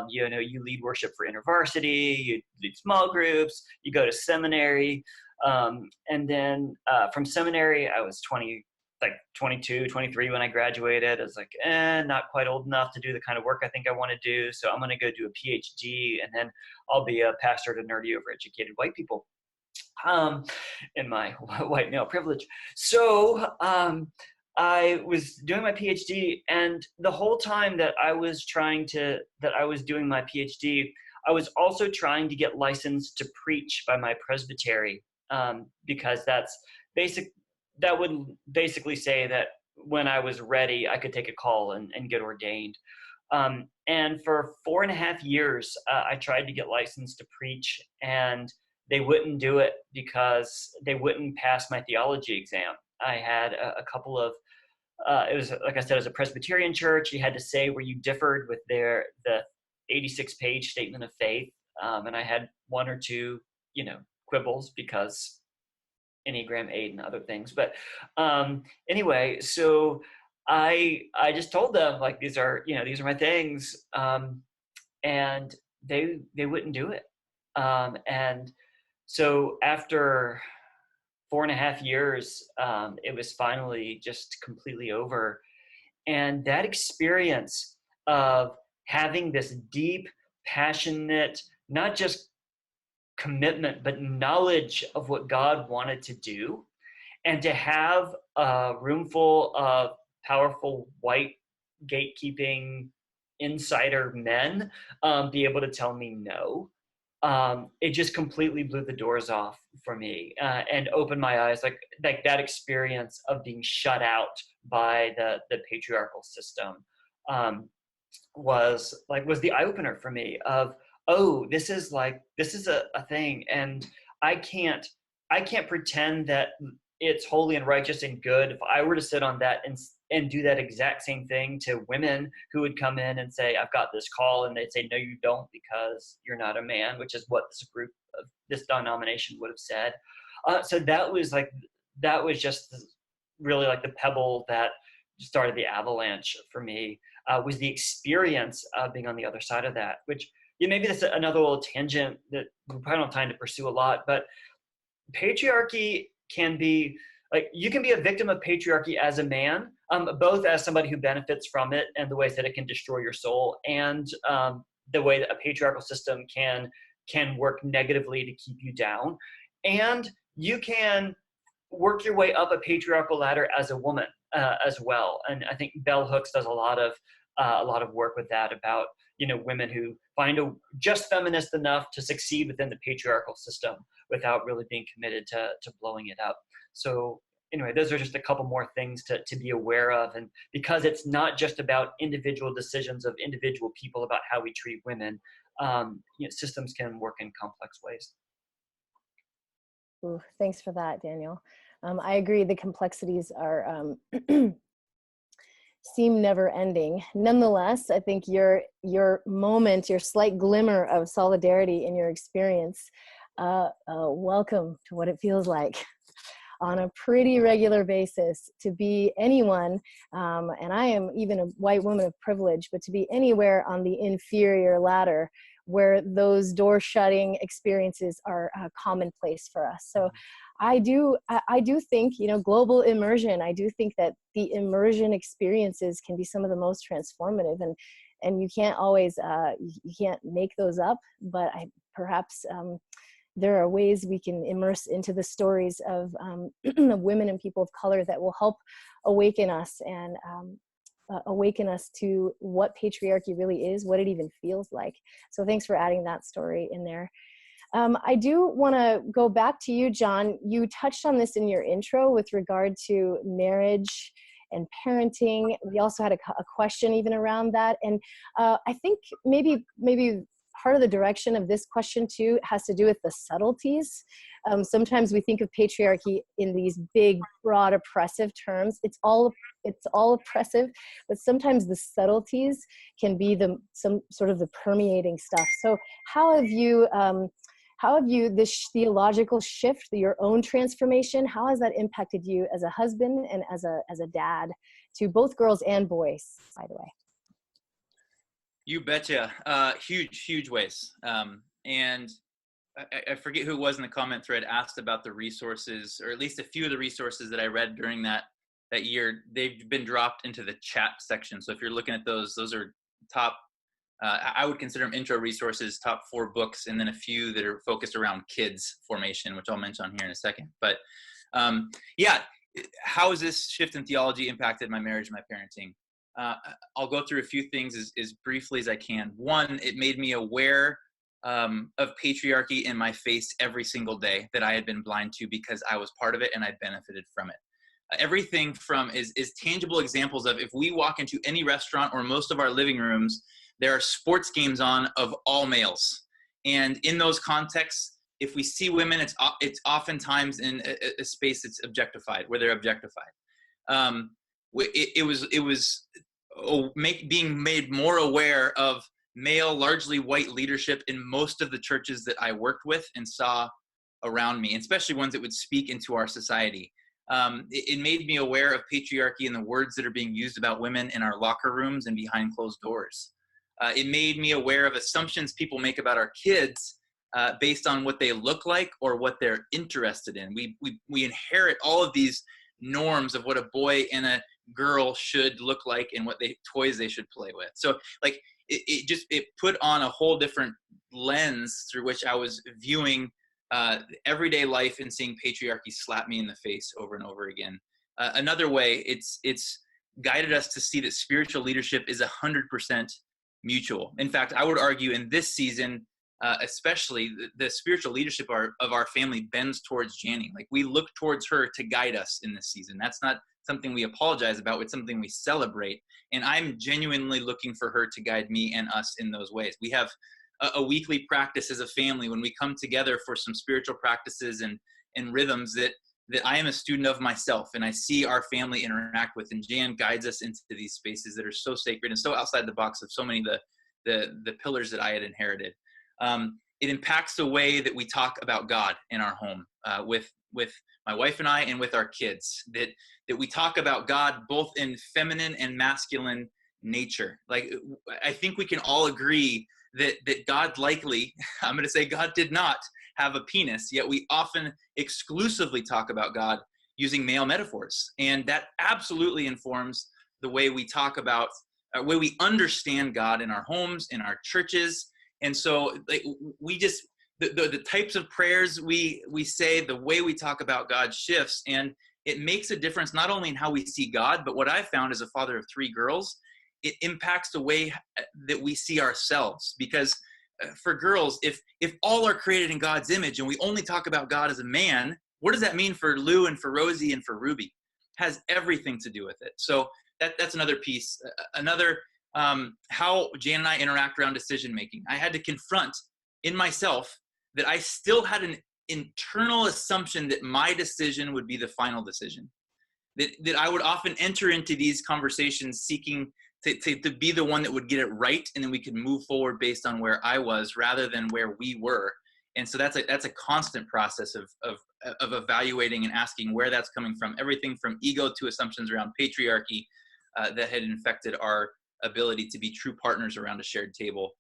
Speaker 2: you lead worship for InterVarsity, you lead small groups, you go to seminary. And then from seminary, I was 22, 23 when I graduated. I was like, not quite old enough to do the kind of work I think I want to do. So I'm going to go do a PhD, and then I'll be a pastor to nerdy, overeducated white people. In my white male privilege. So I was doing my PhD, and the whole time that I was doing my PhD, I was also trying to get licensed to preach by my presbytery, because that would basically say that when I was ready, I could take a call and get ordained. And for 4.5 years, I tried to get licensed to preach, and they wouldn't do it because they wouldn't pass my theology exam. I had a couple of, it was, like I said, it was a Presbyterian church. You had to say where you differed with the 86-page statement of faith. And I had one or two, quibbles because Enneagram 8 and other things. But anyway, so I just told them, like, these are my things. And they wouldn't do it. And so after 4.5 years, it was finally just completely over. And that experience of having this deep, passionate, not just commitment, but knowledge of what God wanted to do, and to have a room full of powerful white gatekeeping insider men be able to tell me no. It just completely blew the doors off for me, and opened my eyes. Like that experience of being shut out by the patriarchal system was the eye opener for me of, oh, this is a thing, and I can't pretend that it's holy and righteous and good. If I were to sit on that and do that exact same thing to women who would come in and say, I've got this call, and they'd say, no, you don't, because you're not a man, which is what this group of this denomination would have said. So that was just really like the pebble that started the avalanche for me, was the experience of being on the other side of that, which, maybe that's another little tangent that we probably don't have time to pursue a lot, but patriarchy can be, like, you can be a victim of patriarchy as a man, both as somebody who benefits from it and the ways that it can destroy your soul, and the way that a patriarchal system can work negatively to keep you down. And you can work your way up a patriarchal ladder as a woman as well. And I think Bell Hooks does a lot of work with that, about women who find just feminist enough to succeed within the patriarchal system without really being committed to blowing it up. So anyway, those are just a couple more things to be aware of. And because it's not just about individual decisions of individual people about how we treat women, systems can work in complex ways.
Speaker 1: Ooh, thanks for that, Daniel. I agree, the complexities are seem never ending. Nonetheless, I think your moment, your slight glimmer of solidarity in your experience, welcome to what it feels like on a pretty regular basis to be anyone, and I am even a white woman of privilege, but to be anywhere on the inferior ladder where those door shutting experiences are commonplace for us. So I do think, global immersion, I do think that the immersion experiences can be some of the most transformative, and you can't always, you can't make those up, but perhaps there are ways we can immerse into the stories of women and people of color that will help awaken us and awaken us to what patriarchy really is, what it even feels like. So thanks for adding that story in there. I do want to go back to you, John. You touched on this in your intro with regard to marriage and parenting. We also had a question even around that. And I think maybe part of the direction of this question too has to do with the subtleties. Sometimes we think of patriarchy in these big, broad, oppressive terms. It's all oppressive, but sometimes the subtleties can be some sort of the permeating stuff. So how have you this theological shift, your own transformation, how has that impacted you as a husband and as a dad to both girls and boys, by the way?
Speaker 3: You betcha. Huge ways. And I forget who it was in the comment thread asked about the resources, or at least a few of the resources that I read during that year. They've been dropped into the chat section. So if you're looking at those are top, I would consider them intro resources, top 4 books, and then a few that are focused around kids formation, which I'll mention on here in a second. But yeah, how has this shift in theology impacted my marriage and my parenting? I'll go through a few things as briefly as I can. One, it made me aware of patriarchy in my face every single day that I had been blind to because I was part of it and I benefited from it. Everything from is tangible examples of, if we walk into any restaurant or most of our living rooms, there are sports games on of all males. And in those contexts, if we see women, it's oftentimes in a space that's objectified, where they're objectified. It was being made more aware of male, largely white leadership in most of the churches that I worked with and saw around me, especially ones that would speak into our society. It made me aware of patriarchy and the words that are being used about women in our locker rooms and behind closed doors. It made me aware of assumptions people make about our kids based on what they look like or what they're interested in. We inherit all of these norms of what a boy and a girl should look like and what toys they should play with. So like it put on a whole different lens through which I was viewing everyday life and seeing patriarchy slap me in the face over and over again. Another way, it's guided us to see that spiritual leadership is 100% mutual. In fact, I would argue in this season, especially the spiritual leadership of our family bends towards Janie. Like, we look towards her to guide us in this season. That's not something we apologize about. It's something we celebrate. And I'm genuinely looking for her to guide me and us in those ways. We have a weekly practice as a family when we come together for some spiritual practices and rhythms that I am a student of myself, and I see our family interact with, and Jan guides us into these spaces that are so sacred and so outside the box of so many of the pillars that I had inherited. It impacts the way that we talk about God in our home. with my wife and I, and with our kids, that we talk about God both in feminine and masculine nature. Like, I think we can all agree that God likely, I'm going to say God did not have a penis, yet we often exclusively talk about God using male metaphors. And that absolutely informs the way we talk about, the way we understand God in our homes, in our churches. And so like, we just, the types of prayers we say, the way we talk about God shifts, and it makes a difference not only in how we see God, but what I found as a father of 3 girls, it impacts the way that we see ourselves. Because for girls, if all are created in God's image and we only talk about God as a man, what does that mean for Lou and for Rosie and for Ruby? It has everything to do with it. So that's another piece. Another, how Jan and I interact around decision making. I had to confront in myself that I still had an internal assumption that my decision would be the final decision. That I would often enter into these conversations seeking to be the one that would get it right, and then we could move forward based on where I was rather than where we were. And so that's a constant process of evaluating and asking where that's coming from. Everything from ego to assumptions around patriarchy that had infected our ability to be true partners around a shared table.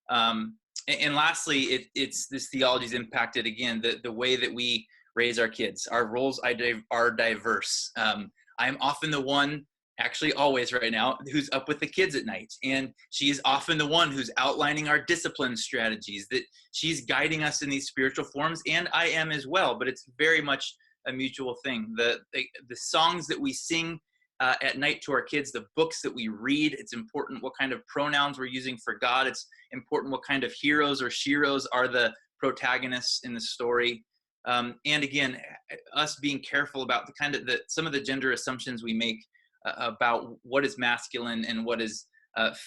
Speaker 3: And lastly, it's this theology is impacted, again, the way that we raise our kids. Our roles are diverse. I'm often the one, actually always right now, who's up with the kids at night. And she is often the one who's outlining our discipline strategies, that she's guiding us in these spiritual forms, and I am as well, but it's very much a mutual thing. The songs that we sing at night to our kids, the books that we read, it's important what kind of pronouns we're using for God. It's important what kind of heroes or sheroes are the protagonists in the story. And again, us being careful about some of the gender assumptions we make about what is masculine and what is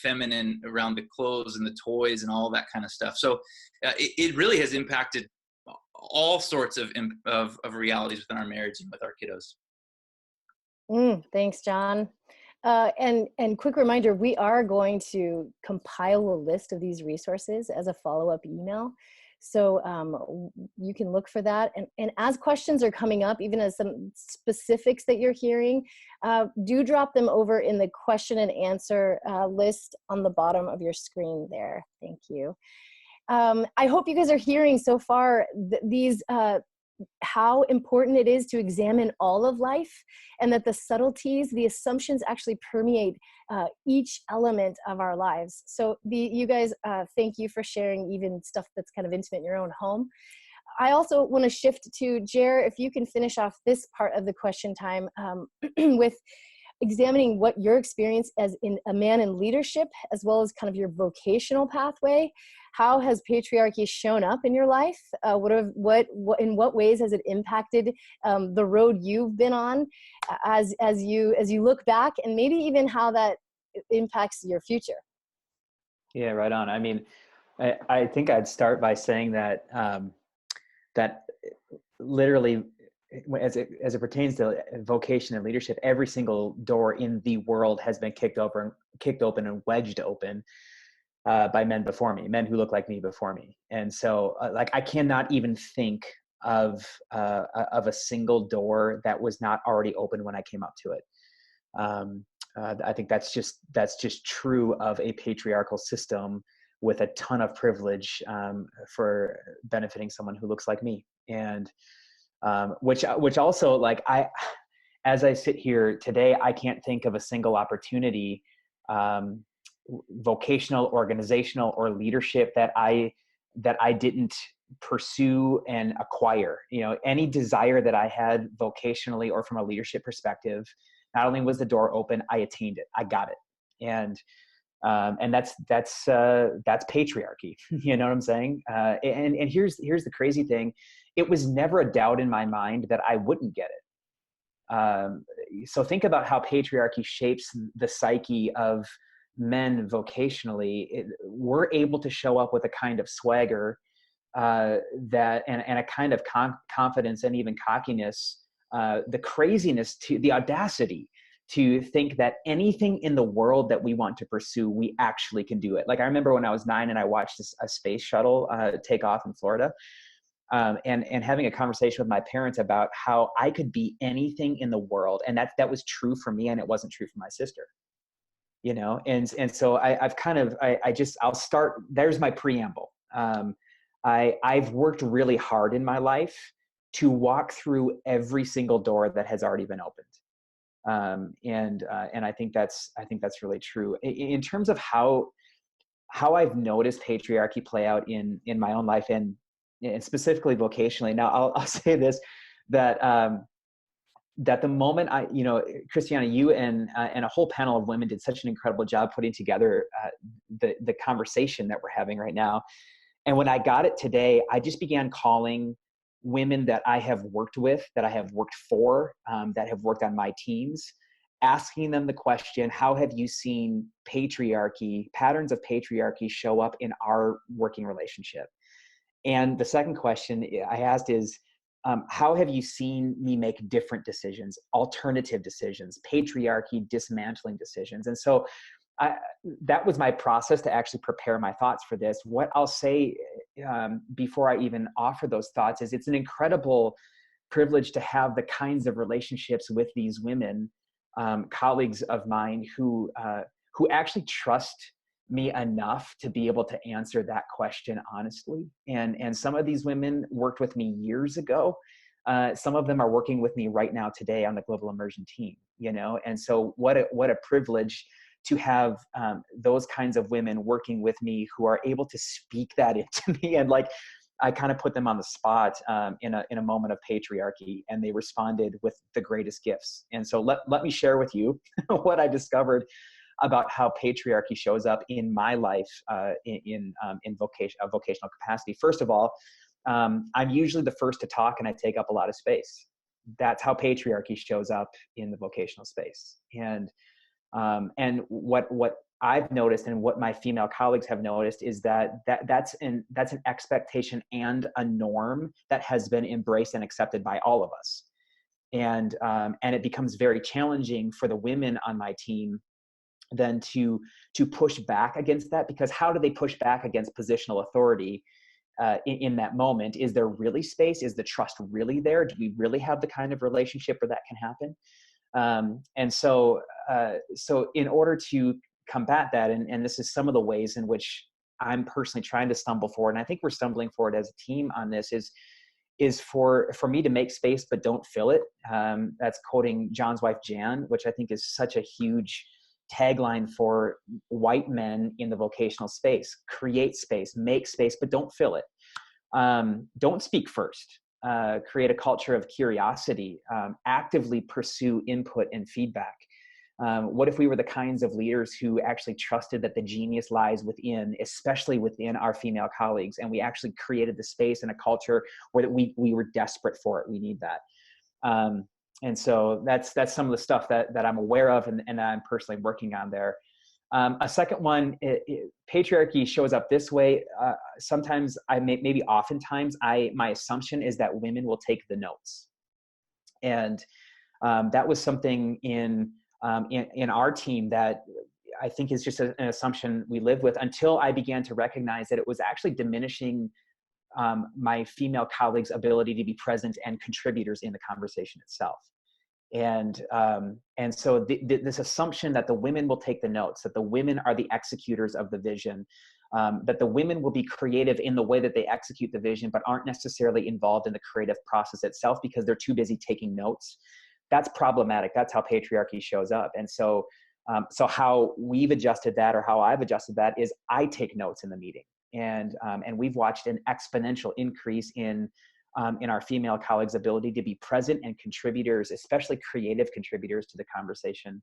Speaker 3: feminine around the clothes and the toys and all that kind of stuff. So it really has impacted all sorts of realities within our marriage and with our kiddos.
Speaker 1: Thanks, John. And quick reminder, we are going to compile a list of these resources as a follow-up email. So you can look for that. And as questions are coming up, even as some specifics that you're hearing, do drop them over in the question and answer list on the bottom of your screen there. Thank you. I hope you guys are hearing so far these how important it is to examine all of life, and that the subtleties, the assumptions actually permeate each element of our lives. So you guys, thank you for sharing even stuff that's kind of intimate in your own home. I also want to shift to Jer, if you can finish off this part of the question time with examining what your experience as a man in leadership, as well as kind of your vocational pathway. How has patriarchy shown up in your life? In what ways has it impacted the road you've been on as you look back, and maybe even how that impacts your future?
Speaker 4: Yeah, right on. I mean, I think I'd start by saying that that literally, as it pertains to vocation and leadership, every single door in the world has been kicked open and wedged open by men before me, men who look like me before me. And so like, I cannot even think of a single door that was not already open when I came up to it. I think that's just true of a patriarchal system with a ton of privilege for benefiting someone who looks like me. And which also, like, as I sit here today, I can't think of a single opportunity, vocational, organizational, or leadership that I didn't pursue and acquire. You know, any desire that I had vocationally or from a leadership perspective, not only was the door open, I attained it, I got it. And that's patriarchy. You know what I'm saying? And here's the crazy thing. It was never a doubt in my mind that I wouldn't get it. So think about how patriarchy shapes the psyche of men vocationally. We're able to show up with a kind of swagger and a kind of confidence and even cockiness, the craziness, the audacity to think that anything in the world that we want to pursue, we actually can do it. Like, I remember when I was 9 and I watched a space shuttle take off in Florida. and having a conversation with my parents about how I could be anything in the world. And that was true for me, and it wasn't true for my sister, you know? And so I'll start, there's my preamble. I've worked really hard in my life to walk through every single door that has already been opened. And I think that's really true. In terms of how I've noticed patriarchy play out in my own life and specifically vocationally. Now I'll say this, that the moment Christiana, you and a whole panel of women did such an incredible job putting together the conversation that we're having right now. And when I got it today, I just began calling women that I have worked with, that I have worked for, that have worked on my teams, asking them the question, how have you seen patriarchy, patterns of patriarchy show up in our working relationship? And the second question I asked is, how have you seen me make different decisions, alternative decisions, patriarchy dismantling decisions? And so that was my process to actually prepare my thoughts for this. What I'll say before I even offer those thoughts is it's an incredible privilege to have the kinds of relationships with these women, colleagues of mine who actually trust me enough to be able to answer that question honestly. And some of these women worked with me years ago. Some of them are working with me right now today on the Global Immersion team, you know? And so what a privilege to have those kinds of women working with me who are able to speak that into me. And like, I kind of put them on the spot in a moment of patriarchy, and they responded with the greatest gifts. And so let me share with you what I discovered about how patriarchy shows up in my life in vocational capacity. First of all, I'm usually the first to talk, and I take up a lot of space. That's how patriarchy shows up in the vocational space. And what I've noticed, and what my female colleagues have noticed, is that's an expectation and a norm that has been embraced and accepted by all of us. And it becomes very challenging for the women on my team then to push back against that, because how do they push back against positional authority in that moment? Is there really space? Is the trust really there? Do we really have the kind of relationship where that can happen? And so in order to combat that, and this is some of the ways in which I'm personally trying to stumble forward, and I think we're stumbling forward as a team on this, is for me to make space but don't fill it. That's quoting John's wife Jan, which I think is such a huge tagline for white men in the vocational space. Create space, make space, but don't fill it. Don't speak first. Create a culture of curiosity. Actively pursue input and feedback. What if we were the kinds of leaders who actually trusted that the genius lies within, especially within our female colleagues, and we actually created the space and a culture where we were desperate for it. We need that. And so that's some of the stuff that I'm aware of and I'm personally working on there. A second one, patriarchy shows up this way. Sometimes maybe oftentimes my assumption is that women will take the notes. And that was something in our team that I think is just an assumption we live with, until I began to recognize that it was actually diminishing my female colleagues' ability to be present and contributors in the conversation itself. And so this assumption that the women will take the notes, that the women are the executors of the vision, that the women will be creative in the way that they execute the vision, but aren't necessarily involved in the creative process itself because they're too busy taking notes. That's problematic. That's how patriarchy shows up. And so how we've adjusted that, or how I've adjusted that, is I take notes in the meeting. And we've watched an exponential increase in our female colleagues' ability to be present and contributors, especially creative contributors to the conversation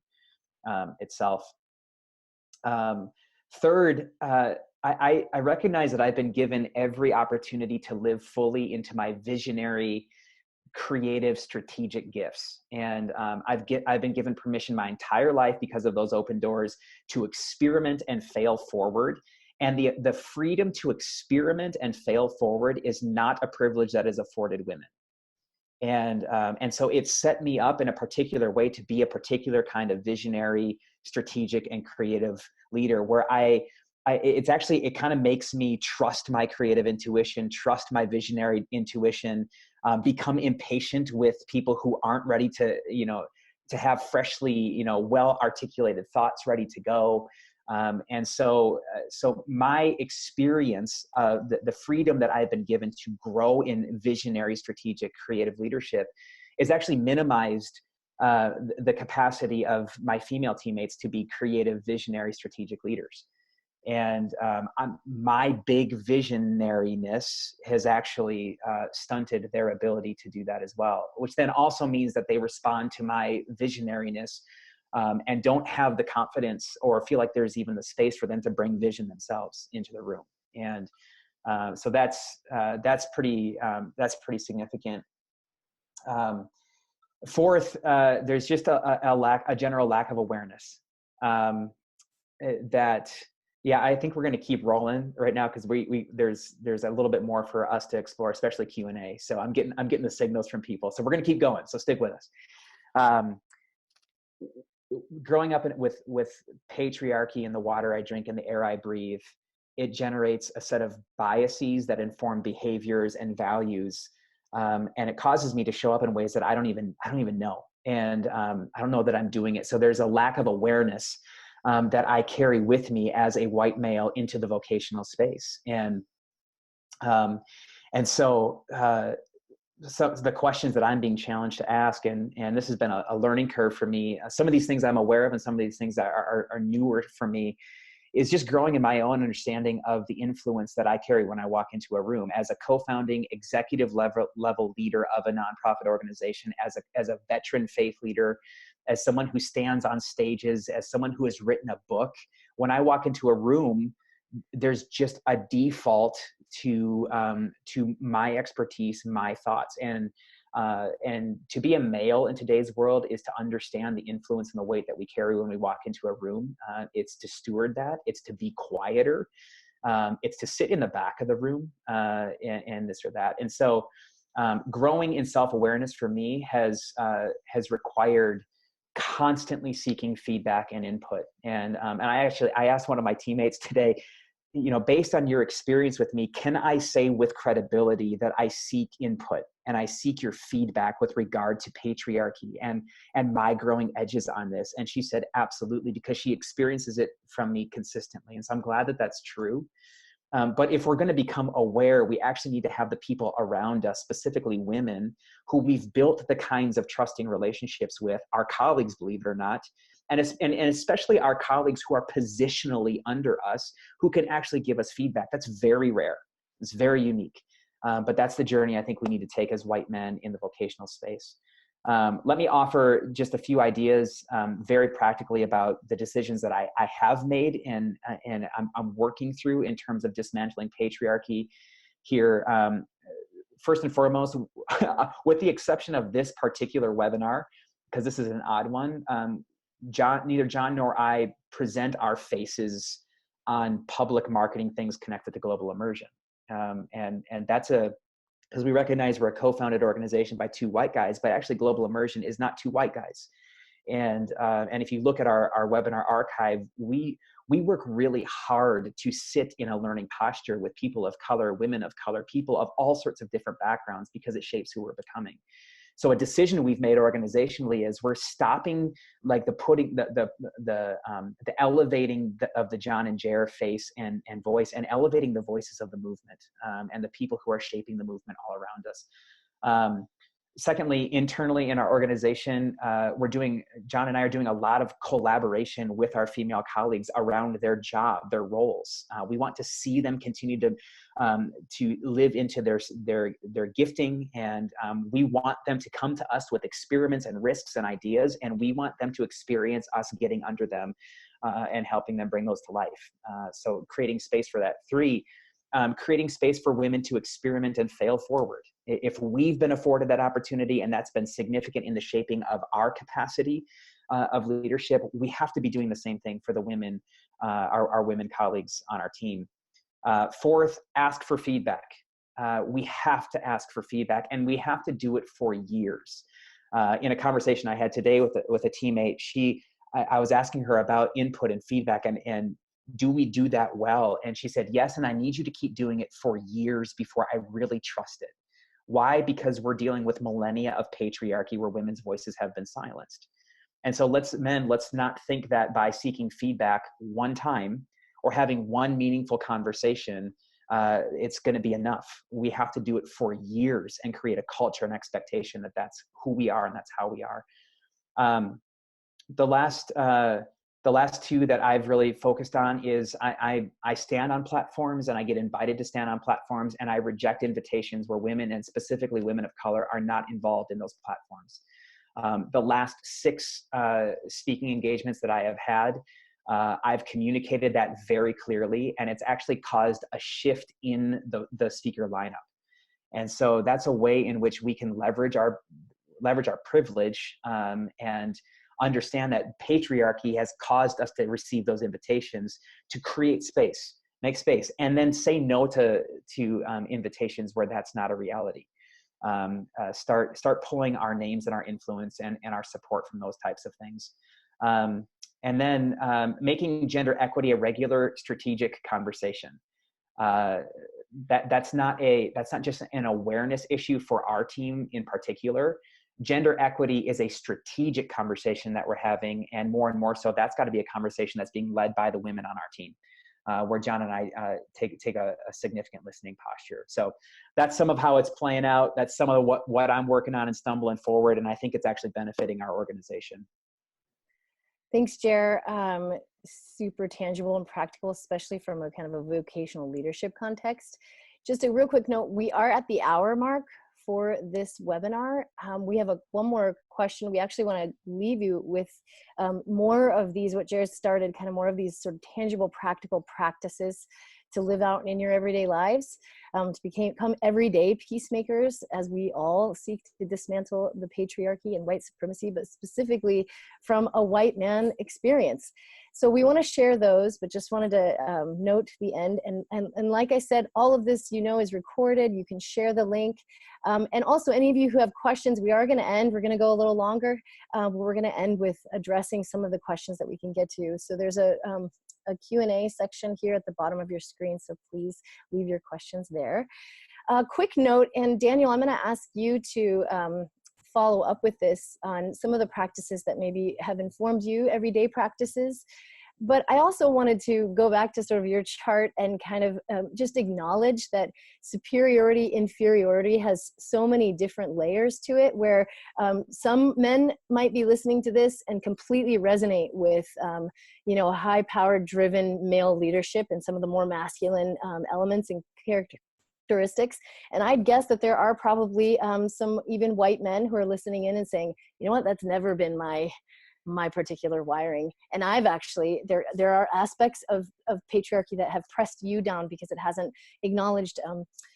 Speaker 4: itself. Third, I recognize that I've been given every opportunity to live fully into my visionary, creative, strategic gifts. And I've been given permission my entire life, because of those open doors, to experiment and fail forward. And the freedom to experiment and fail forward is not a privilege that is afforded women. And so it set me up in a particular way to be a particular kind of visionary, strategic, and creative leader, where I it kind of makes me trust my creative intuition, trust my visionary intuition, become impatient with people who aren't ready to, to have freshly, well articulated thoughts ready to go. And so my experience, the freedom that I've been given to grow in visionary, strategic, creative leadership is actually minimized the capacity of my female teammates to be creative, visionary, strategic leaders. And my big visionariness has actually stunted their ability to do that as well, which then also means that they respond to my visionariness and don't have the confidence or feel like there's even the space for them to bring vision themselves into the room. And so that's pretty significant. Fourth, there's just a general lack of awareness that. Yeah, I think we're going to keep rolling right now because there's a little bit more for us to explore, especially Q&A. So I'm getting the signals from people. So we're going to keep going. So stick with us. Growing up with patriarchy in the water I drink and the air I breathe, it generates a set of biases that inform behaviors and values, and it causes me to show up in ways that I don't even know, and I don't know that I'm doing it. So there's a lack of awareness that I carry with me as a white male into the vocational space. And so the questions that I'm being challenged to ask, and this has been a learning curve for me. Some of these things I'm aware of and some of these things that are newer for me is just growing in my own understanding of the influence that I carry when I walk into a room as a co-founding executive level leader of a nonprofit organization, as a veteran faith leader, as someone who stands on stages, as someone who has written a book. When I walk into a room, there's just a default to my expertise, my thoughts, and to be a male in today's world is to understand the influence and the weight that we carry when we walk into a room. It's to steward that. It's to be quieter. It's to sit in the back of the room and this or that. And so growing in self-awareness for me has required constantly seeking feedback and input. And I asked one of my teammates today, based on your experience with me, can I say with credibility that I seek input and I seek your feedback with regard to patriarchy and my growing edges on this? And she said, absolutely, because she experiences it from me consistently. And so I'm glad that that's true. But if we're going to become aware, we actually need to have the people around us, specifically women, who we've built the kinds of trusting relationships with, our colleagues, believe it or not, and especially our colleagues who are positionally under us, who can actually give us feedback. That's very rare. It's very unique. But that's the journey I think we need to take as white men in the vocational space. Let me offer just a few ideas very practically about the decisions that I have made and I'm working through in terms of dismantling patriarchy here. First and foremost, with the exception of this particular webinar, because this is an odd one, neither John nor I present our faces on public marketing things connected to Global Immersion. And that's because we recognize we're a co-founded organization by two white guys, but actually Global Immersion is not two white guys. And if you look at our webinar archive, we work really hard to sit in a learning posture with people of color, women of color, people of all sorts of different backgrounds, because it shapes who we're becoming. So a decision we've made organizationally is we're stopping like the elevating of the John and Jer face and voice, and elevating the voices of the movement and the people who are shaping the movement all around us. Secondly, internally in our organization, John and I are doing a lot of collaboration with our female colleagues around their job, their roles. We want to see them continue to live into their gifting, and we want them to come to us with experiments and risks and ideas, and we want them to experience us getting under them and helping them bring those to life. So creating space for that. 3, creating space for women to experiment and fail forward. If we've been afforded that opportunity, and that's been significant in the shaping of our capacity of leadership, we have to be doing the same thing for the women, our women colleagues on our team. 4th, ask for feedback. We have to ask for feedback, and we have to do it for years. In a conversation I had today with a teammate, I was asking her about input and feedback, and do we do that well? And she said, yes, and I need you to keep doing it for years before I really trust it. Why? Because we're dealing with millennia of patriarchy where women's voices have been silenced. And so let's not think that by seeking feedback one time or having one meaningful conversation, it's going to be enough. We have to do it for years and create a culture and expectation that that's who we are and that's how we are. The last two that I've really focused on is I stand on platforms and I get invited to stand on platforms, and I reject invitations where women, and specifically women of color, are not involved in those platforms. The last 6 speaking engagements that I have had, I've communicated that very clearly, and it's actually caused a shift in the speaker lineup. And so that's a way in which we can leverage our privilege and understand that patriarchy has caused us to receive those invitations to create space, make space, and then say no to invitations where that's not a reality. Start pulling our names and our influence and our support from those types of things. And then making gender equity a regular strategic conversation. That's not just an awareness issue for our team in particular. Gender equity is a strategic conversation that we're having, and more so, that's got to be a conversation that's being led by the women on our team, where John and I take a significant listening posture. So that's some of how it's playing out. That's some of what I'm working on and stumbling forward, and I think it's actually benefiting our organization.
Speaker 1: Thanks, Jer. Super tangible and practical, especially from a kind of a vocational leadership context. Just a real quick note, we are at the hour mark for this webinar. We have one more question. We actually want to leave you with more of these, what Jared started, kind of more of these sort of tangible, practical practices to live out in your everyday lives, to become everyday peacemakers as we all seek to dismantle the patriarchy and white supremacy, but specifically from a white man experience. So we want to share those, but just wanted to note the end. And like I said, all of this, is recorded. You can share the link. And also, any of you who have questions, we are going to end. We're going to go a little longer. We're going to end with addressing some of the questions that we can get to. So there's a Q&A section here at the bottom of your screen, so please leave your questions there. Quick note, and Daniel, I'm going to ask you to follow up with this on some of the practices that maybe have informed you, everyday practices. But I also wanted to go back to sort of your chart and kind of just acknowledge that superiority, inferiority has so many different layers to it, where some men might be listening to this and completely resonate with, high-powered driven male leadership and some of the more masculine elements and characteristics. And I'd guess that there are probably some even white men who are listening in and saying, you know what, that's never been my particular wiring. And I've actually, there are aspects of patriarchy that have pressed you down because it hasn't acknowledged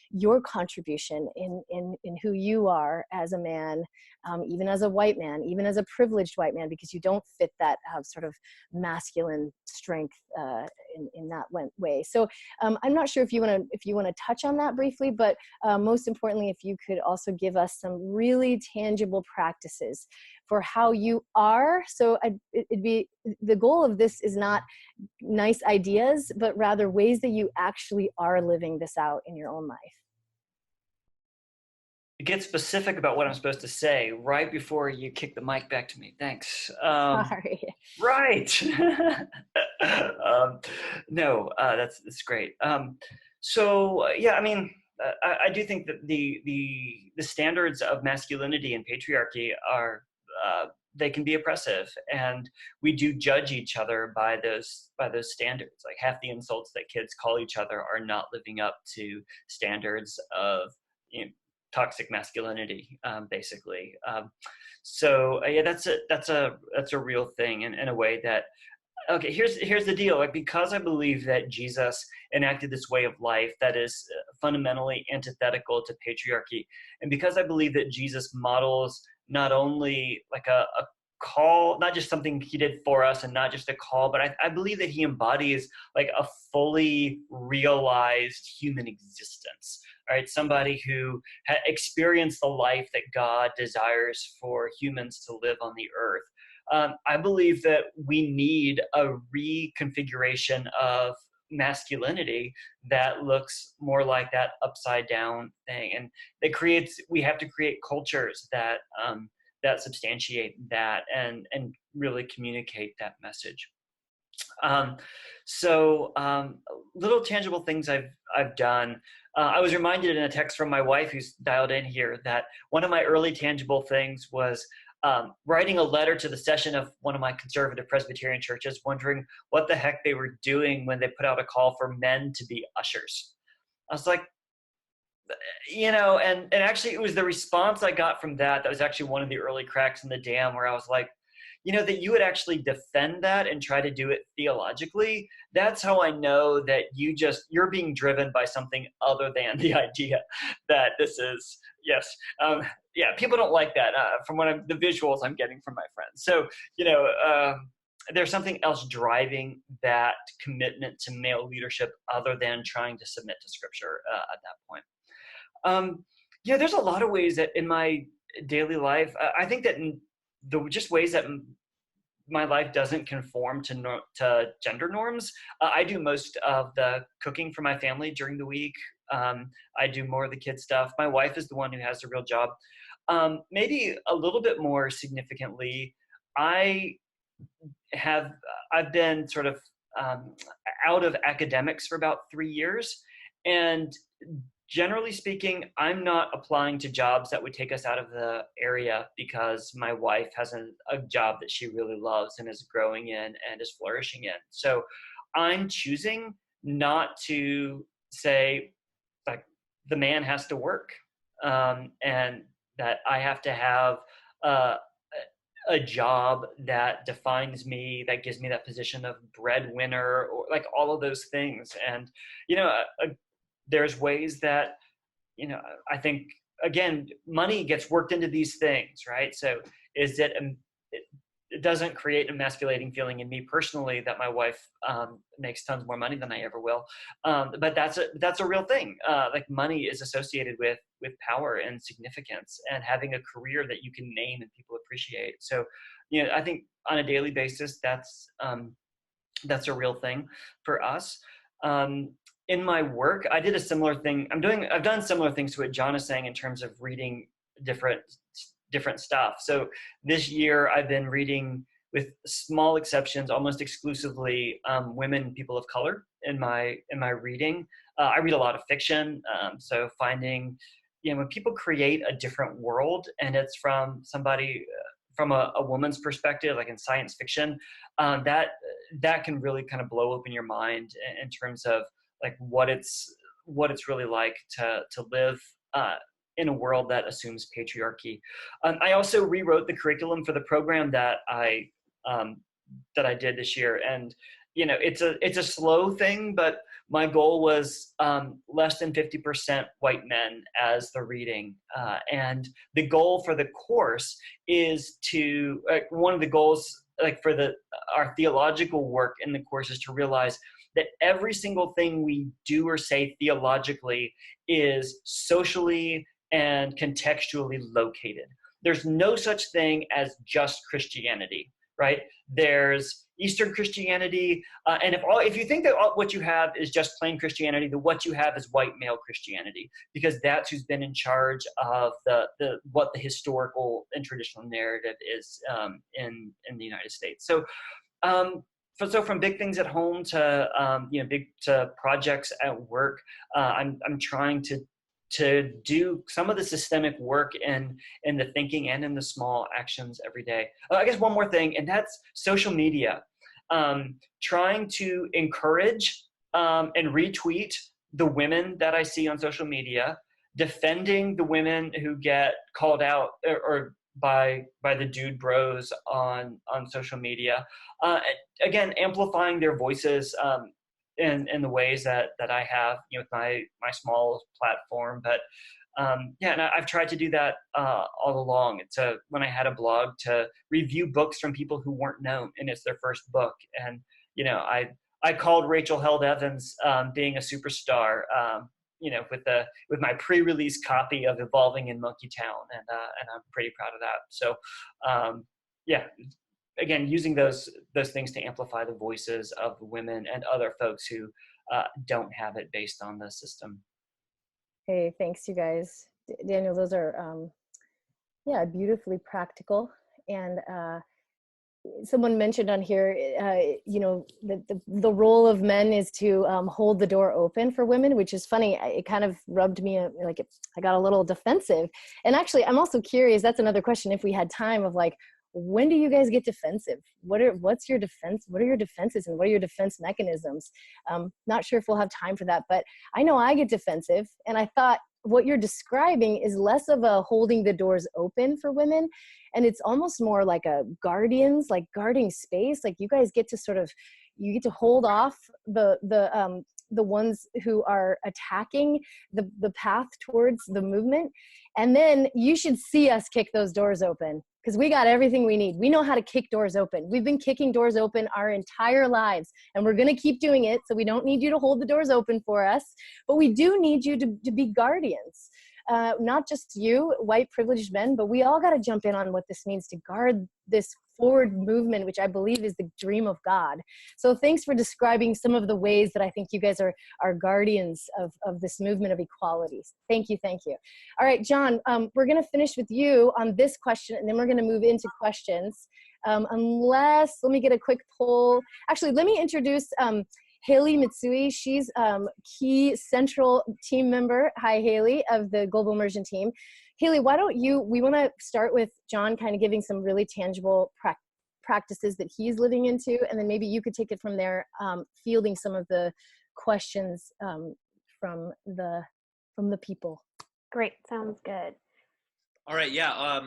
Speaker 1: your contribution in who you are as a man, even as a white man, even as a privileged white man, because you don't fit that sort of masculine strength in that way. So I'm not sure if you want to touch on that briefly, but most importantly, if you could also give us some really tangible practices for how you are. So it'd be, the goal of this is not nice ideas, but rather ways that you actually are living this out in your own life.
Speaker 2: Get specific about what I'm supposed to say right before you kick the mic back to me. Thanks.
Speaker 1: Sorry.
Speaker 2: Right. That's great. I do think that the standards of masculinity and patriarchy are they can be oppressive, and we do judge each other by those standards. Like, half the insults that kids call each other are not living up to standards of toxic masculinity, basically. That's a real thing, in a way that, okay, here's the deal. Like, because I believe that Jesus enacted this way of life that is fundamentally antithetical to patriarchy, and because I believe that Jesus models not only like a call, not just something he did for us and not just a call, but I believe that he embodies like a fully realized human existence. All right, somebody who experienced the life that God desires for humans to live on the earth. I believe that we need a reconfiguration of masculinity that looks more like that upside down thing, and we have to create cultures that that substantiate that and really communicate that message. Little tangible things I've done. I was reminded in a text from my wife who's dialed in here that one of my early tangible things was writing a letter to the session of one of my conservative Presbyterian churches, wondering what the heck they were doing when they put out a call for men to be ushers. I was like, and actually it was the response I got from that was actually one of the early cracks in the dam, where I was like, that you would actually defend that and try to do it theologically. That's how I know that you're being driven by something other than the idea that this is, yes. People don't like that from the visuals I'm getting from my friends. So, there's something else driving that commitment to male leadership other than trying to submit to scripture at that point. There's a lot of ways that in my daily life, I think that just ways that my life doesn't conform to gender norms. I do most of the cooking for my family during the week. I do more of the kid stuff. My wife is the one who has the real job. Maybe a little bit more significantly, I've been sort of out of academics for about 3 years, and generally speaking, I'm not applying to jobs that would take us out of the area because my wife has a job that she really loves and is growing in and is flourishing in. So I'm choosing not to say, like, the man has to work, and that I have to have a job that defines me, that gives me that position of breadwinner, or like all of those things. And, there's ways that, I think, again, money gets worked into these things, right? So it doesn't create an emasculating feeling in me personally that my wife makes tons more money than I ever will. But that's a real thing. Like, money is associated with power and significance, and having a career that you can name and people appreciate. So, I think on a daily basis, that's a real thing for us. In my work, I did a similar thing. I've done similar things to what John is saying in terms of reading different stuff. So this year I've been reading, with small exceptions, almost exclusively women, people of color in my reading. I read a lot of fiction. So finding, when people create a different world and it's from somebody, from a woman's perspective, like in science fiction, that can really kind of blow open your mind in terms of like what it's really like to live in a world that assumes patriarchy. I also rewrote the curriculum for the program that I did this year, and it's a slow thing, but my goal was less than 50% white men as the reading, and the goal for the course is to one of the goals, like for our theological work in the course, is to realize that every single thing we do or say theologically is socially and contextually located. There's no such thing as just Christianity, right? There's Eastern Christianity, and if you think that what you have is just plain Christianity, then what you have is white male Christianity, because that's who's been in charge of what the historical and traditional narrative is in the United States. So. So from big things at home to big to projects at work, I'm trying to do some of the systemic work in the thinking and in the small actions every day. I guess one more thing, and that's social media. Trying to encourage and retweet the women that I see on social media, defending the women who get called out or by the dude bros on social media. Again, amplifying their voices in the ways that I have, with my small platform. But and I've tried to do that all along. When I had a blog, to review books from people who weren't known, and it's their first book. And I called Rachel Held Evans being a superstar. With my pre-release copy of Evolving in Monkey Town, and I'm pretty proud of that. So, again, using those things to amplify the voices of women and other folks who don't have it based on the system.
Speaker 1: Hey, thanks you guys. Daniel, those are, yeah, beautifully practical. And someone mentioned on here, you know, the role of men is to hold the door open for women, which is funny. It kind of rubbed me like I got a little defensive. And actually, I'm also curious, that's another question if we had time, of like, when do you guys get defensive? What's your defense? What are your defenses and what are your defense mechanisms? Not sure if we'll have time for that, but I know I get defensive, and I thought what you're describing is less of a holding the doors open for women, and it's almost more like a guardians, like guarding space. Like you guys get to sort of, you get to hold off the ones who are attacking the path towards the movement, and then you should see us kick those doors open, because we got everything we need. We know how to kick doors open. We've been kicking doors open our entire lives, and we're going to keep doing it. So we don't need you to hold the doors open for us, but we do need you to be guardians. Not just you, white privileged men, but we all got to jump in on what this means to guard this forward movement, which I believe is the dream of God. So thanks for describing some of the ways that I think you guys are guardians of this movement of equality. Thank you, thank you. All right, John, we're going to finish with you on this question, and then we're going to move into questions. Let me get a quick poll. Actually, let me introduce Haley Mitsui. She's key central team member, hi Haley, of the Global Immersion team. Haley, why don't we want to start with John kind of giving some really tangible practices that he's living into, and then maybe you could take it from there, fielding some of the questions from the people.
Speaker 5: Great, sounds good.
Speaker 3: All right, yeah,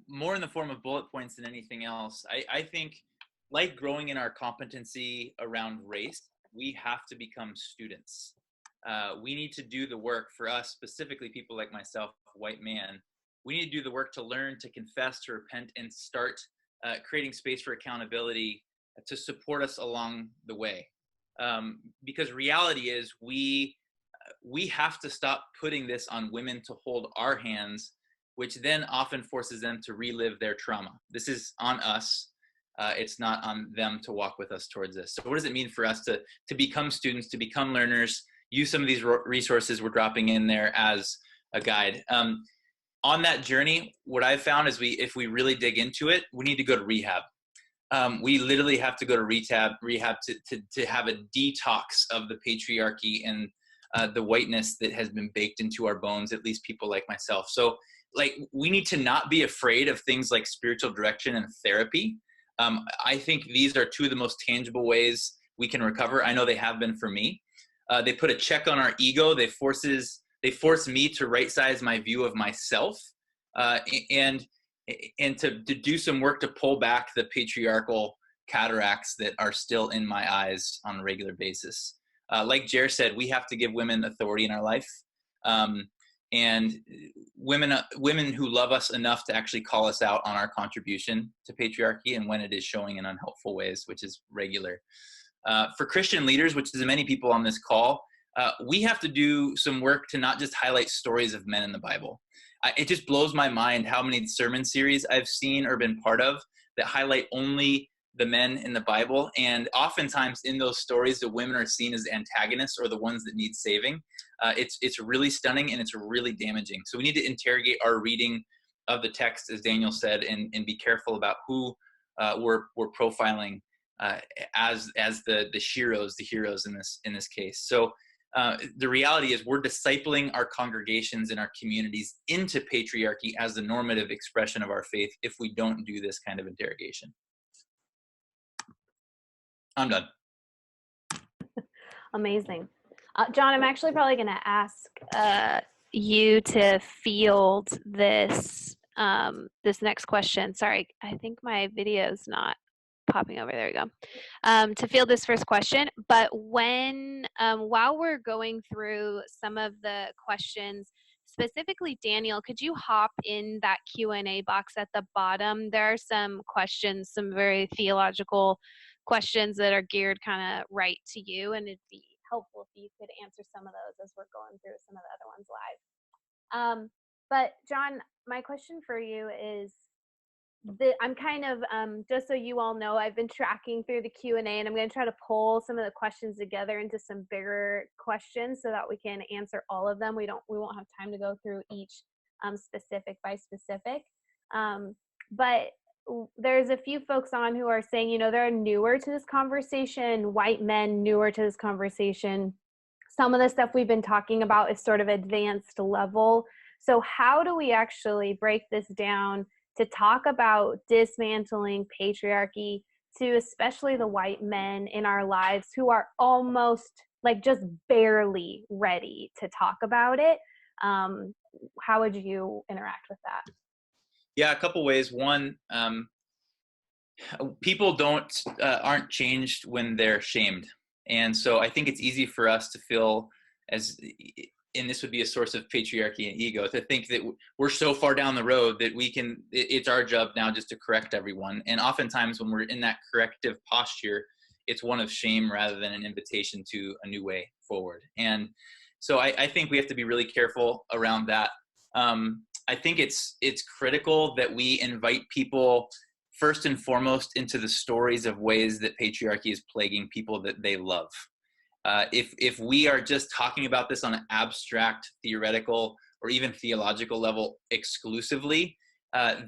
Speaker 3: more in the form of bullet points than anything else. I think, like growing in our competency around race, we have to become students. We need to do the work for us, specifically people like myself, white man. We need to do the work to learn, to confess, to repent, and start creating space for accountability to support us along the way. Because reality is we have to stop putting this on women to hold our hands, which then often forces them to relive their trauma. This is on us. It's not on them to walk with us towards this. So what does it mean for us to become students, to become learners, use some of these resources we're dropping in there as a guide? On that journey, what I've found is if we really dig into it, we need to go to rehab. We literally have to go to rehab to have a detox of the patriarchy and the whiteness that has been baked into our bones, at least people like myself. So like, we need to not be afraid of things like spiritual direction and therapy. I think these are two of the most tangible ways we can recover. I know they have been for me. They put a check on our ego. They force me to right size my view of myself, and to do some work to pull back the patriarchal cataracts that are still in my eyes on a regular basis. Like Jer said, we have to give women authority in our life. And women who love us enough to actually call us out on our contribution to patriarchy and when it is showing in unhelpful ways, which is regular. For Christian leaders, which is many people on this call, we have to do some work to not just highlight stories of men in the Bible. It just blows my mind how many sermon series I've seen or been part of that highlight only the men in the Bible. And oftentimes in those stories, the women are seen as antagonists or the ones that need saving. It's really stunning and it's really damaging. So we need to interrogate our reading of the text, as Daniel said, and be careful about who we're profiling as the heroes in this case. So the reality is we're discipling our congregations and our communities into patriarchy as the normative expression of our faith if we don't do this kind of interrogation. I'm done.
Speaker 5: Amazing. John, I'm actually probably going to ask you to field this this next question. Sorry, I think my video's not popping over. There we go. To field this first question, but when while we're going through some of the questions, specifically Daniel, could you hop in that Q&A box at the bottom? There are some questions, some very theological questions that are geared kind of right to you, and it'd be helpful if you could answer some of those as we're going through some of the other ones live. But John, my question for you is, I'm kind of, just so you all know, I've been tracking through the Q&A, and I'm going to try to pull some of the questions together into some bigger questions so that we can answer all of them. We won't have time to go through each specific by specific. But there's a few folks on who are saying, they're newer to this conversation, white men newer to this conversation. Some of the stuff we've been talking about is sort of advanced level. So how do we actually break this down to talk about dismantling patriarchy to especially the white men in our lives who are almost like just barely ready to talk about it? How would you interact with that?
Speaker 3: Yeah, a couple ways. One, people aren't changed when they're shamed. And so I think it's easy for us to feel and this would be a source of patriarchy and ego, to think that we're so far down the road that it's our job now just to correct everyone. And oftentimes when we're in that corrective posture, it's one of shame rather than an invitation to a new way forward. And so I think we have to be really careful around that. I think it's critical that we invite people first and foremost into the stories of ways that patriarchy is plaguing people that they love. If we are just talking about this on an abstract, theoretical, or even theological level exclusively,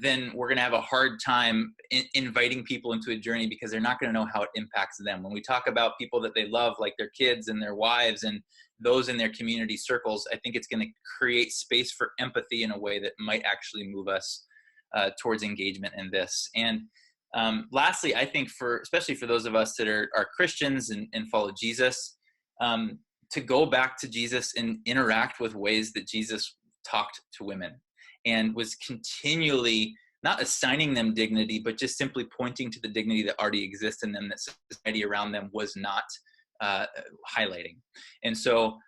Speaker 3: then we're going to have a hard time inviting people into a journey because they're not going to know how it impacts them. When we talk about people that they love, like their kids and their wives and those in their community circles, I think it's going to create space for empathy in a way that might actually move us towards engagement in this. And lastly, I think especially for those of us that are Christians and follow Jesus, to go back to Jesus and interact with ways that Jesus talked to women and was continually not assigning them dignity, but just simply pointing to the dignity that already exists in them that society around them was not highlighting. And so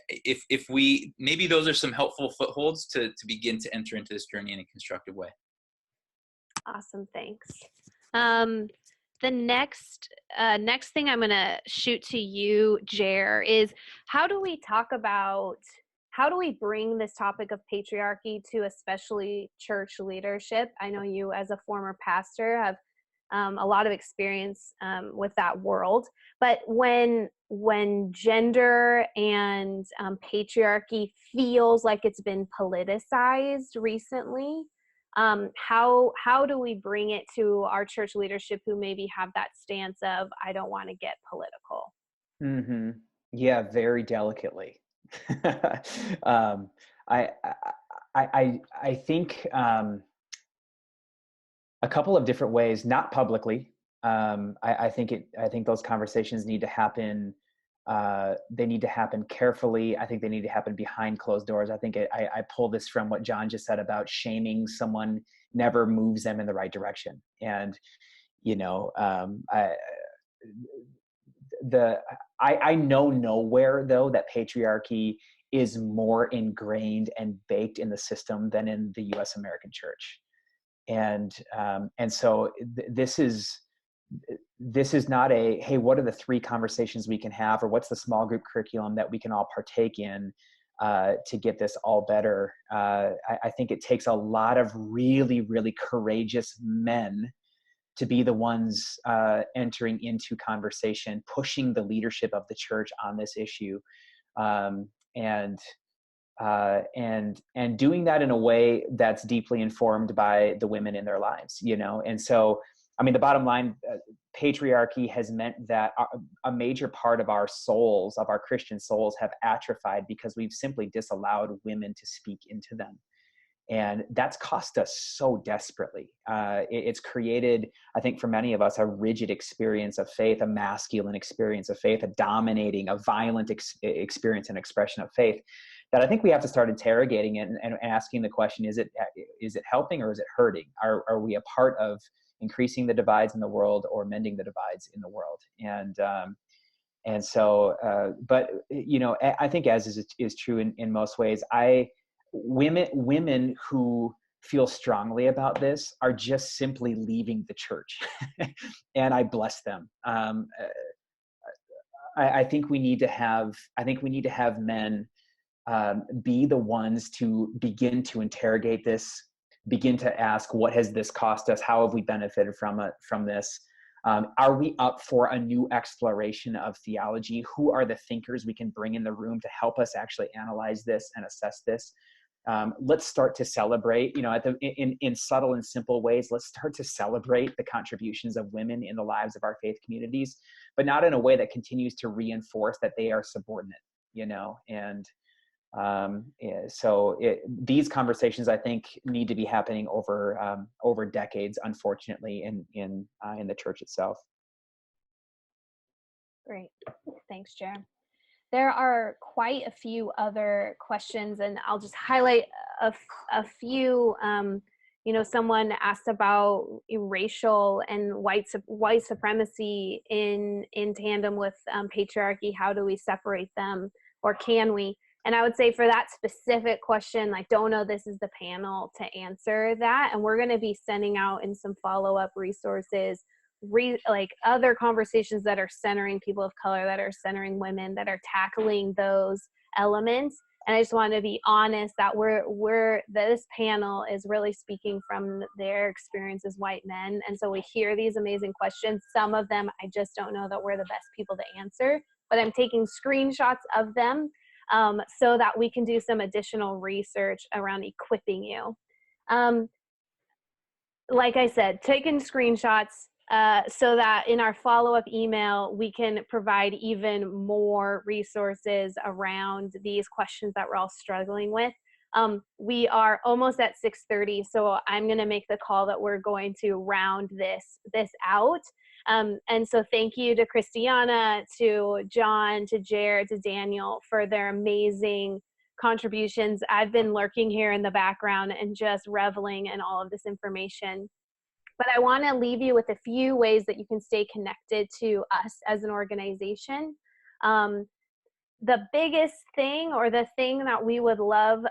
Speaker 3: if we, maybe those are some helpful footholds to begin to enter into this journey in a constructive way.
Speaker 5: Awesome, thanks. The next thing I'm going to shoot to you, Jer, is how do we bring this topic of patriarchy to especially church leadership? I know you as a former pastor have a lot of experience with that world, but when gender and patriarchy feels like it's been politicized recently, how do we bring it to our church leadership who maybe have that stance of, I don't want to get political?
Speaker 4: Mm-hmm. Yeah, very delicately. I think a couple of different ways, not publicly. I think those conversations need to happen. They need to happen carefully. I think they need to happen behind closed doors. I think I pull this from what John just said about shaming someone never moves them in the right direction. And, I know nowhere though that patriarchy is more ingrained and baked in the system than in the U.S. American church. And so this is not a, hey, what are the 3 conversations we can have, or what's the small group curriculum that we can all partake in to get this all better. I think it takes a lot of really, really courageous men to be the ones entering into conversation, pushing the leadership of the church on this issue, and doing that in a way that's deeply informed by the women in their lives, And so, I mean, the bottom line, patriarchy has meant that a major part of our souls, of our Christian souls, have atrophied because we've simply disallowed women to speak into them. And that's cost us so desperately. It's created, I think, for many of us, a rigid experience of faith, a masculine experience of faith, a dominating, a violent experience and expression of faith, that I think we have to start interrogating it and asking the question, is it helping or is it hurting? Are we a part of increasing the divides in the world or mending the divides in the world? And so, but, I think as is true in most ways, women who feel strongly about this are just simply leaving the church, and I bless them. I think we need to have men be the ones to begin to interrogate this begin to ask, what has this cost us? How have we benefited from this? Are we up for a new exploration of theology? Who are the thinkers we can bring in the room to help us actually analyze this and assess this? Let's start to celebrate, in subtle and simple ways. Let's start to celebrate the contributions of women in the lives of our faith communities, but not in a way that continues to reinforce that they are subordinate, and so these conversations, I think, need to be happening over decades, unfortunately, in the church itself.
Speaker 5: Great. Thanks, Jerem. There are quite a few other questions, and I'll just highlight a few. Someone asked about racial and white supremacy in tandem with patriarchy. How do we separate them, or can we? And I would say for that specific question, I don't know this is the panel to answer that, and we're going to be sending out in some follow-up resources other conversations that are centering people of color, that are centering women, that are tackling those elements. And I just want to be honest that this panel is really speaking from their experience as white men. And so we hear these amazing questions. Some of them, I just don't know that we're the best people to answer, but I'm taking screenshots of them so that we can do some additional research around equipping you. Like I said, taking screenshots, so that in our follow-up email, we can provide even more resources around these questions that we're all struggling with. We are almost at 6:30, so I'm going to make the call that we're going to round this out. And so thank you to Christiana, to John, to Jared, to Daniel for their amazing contributions. I've been lurking here in the background and just reveling in all of this information. But I want to leave you with a few ways that you can stay connected to us as an organization. The biggest thing, or the thing that we would love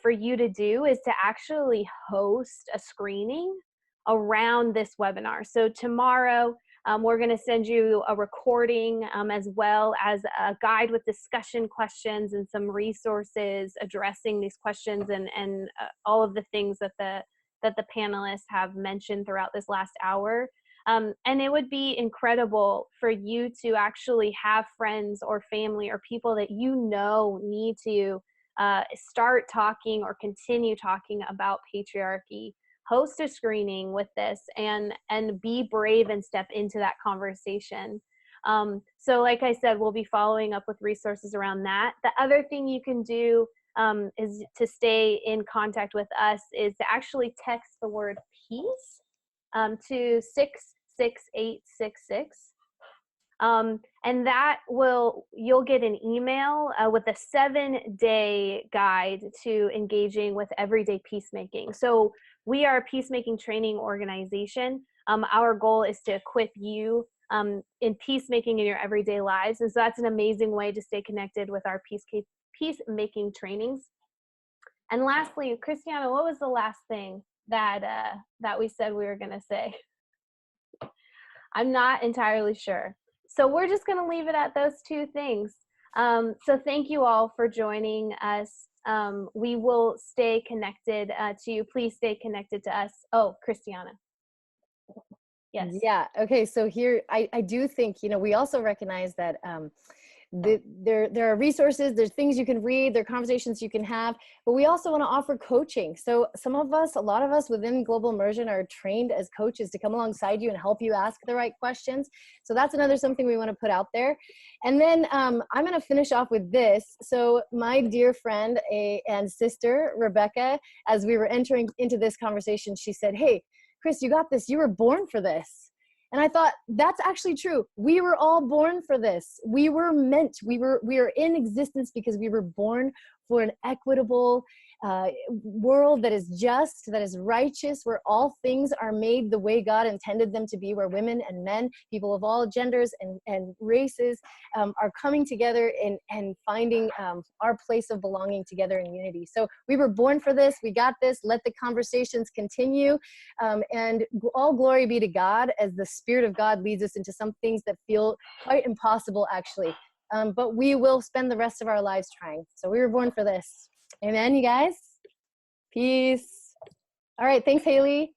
Speaker 5: for you to do, is to actually host a screening around this webinar. So tomorrow, we're going to send you a recording as well as a guide with discussion questions and some resources addressing these questions and all of the things that the panelists have mentioned throughout this last hour. And it would be incredible for you to actually have friends or family or people that need to start talking or continue talking about patriarchy. Host a screening with this and be brave and step into that conversation. So like I said, we'll be following up with resources around that. The other thing you can do is to stay in contact with us is to actually text the word peace to 66866. And that you'll get an email with a 7-day guide to engaging with everyday peacemaking. So we are a peacemaking training organization. Our goal is to equip you in peacemaking in your everyday lives. And so that's an amazing way to stay connected with our peacemaking trainings. And lastly, Christiana, what was the last thing that we said we were going to say? I'm not entirely sure. So we're just going to leave it at those two things. So thank you all for joining us. We will stay connected to you. Please stay connected to us. Oh, Christiana. Yes.
Speaker 1: Yeah. Okay. So here, I do think, we also recognize that there are resources, there's things you can read, there are conversations you can have, but we also want to offer coaching. So a lot of us within Global Immersion are trained as coaches to come alongside you and help you ask the right questions. So that's something we want to put out there. And then I'm going to finish off with this. So my dear friend and sister, Rebecca, as we were entering into this conversation, she said, "Hey, Chris, you got this. You were born for this." And I thought, that's actually true. We were all born for this. We were meant, we are in existence because we were born for an equitable world that is just, that is righteous, where all things are made the way God intended them to be, where women and men, people of all genders and races are coming together and finding our place of belonging together in unity. So we were born for this. We got this. Let the conversations continue. And all glory be to God as the Spirit of God leads us into some things that feel quite impossible, actually. But we will spend the rest of our lives trying. So we were born for this. Amen, you guys? Peace. All right, thanks, Haley.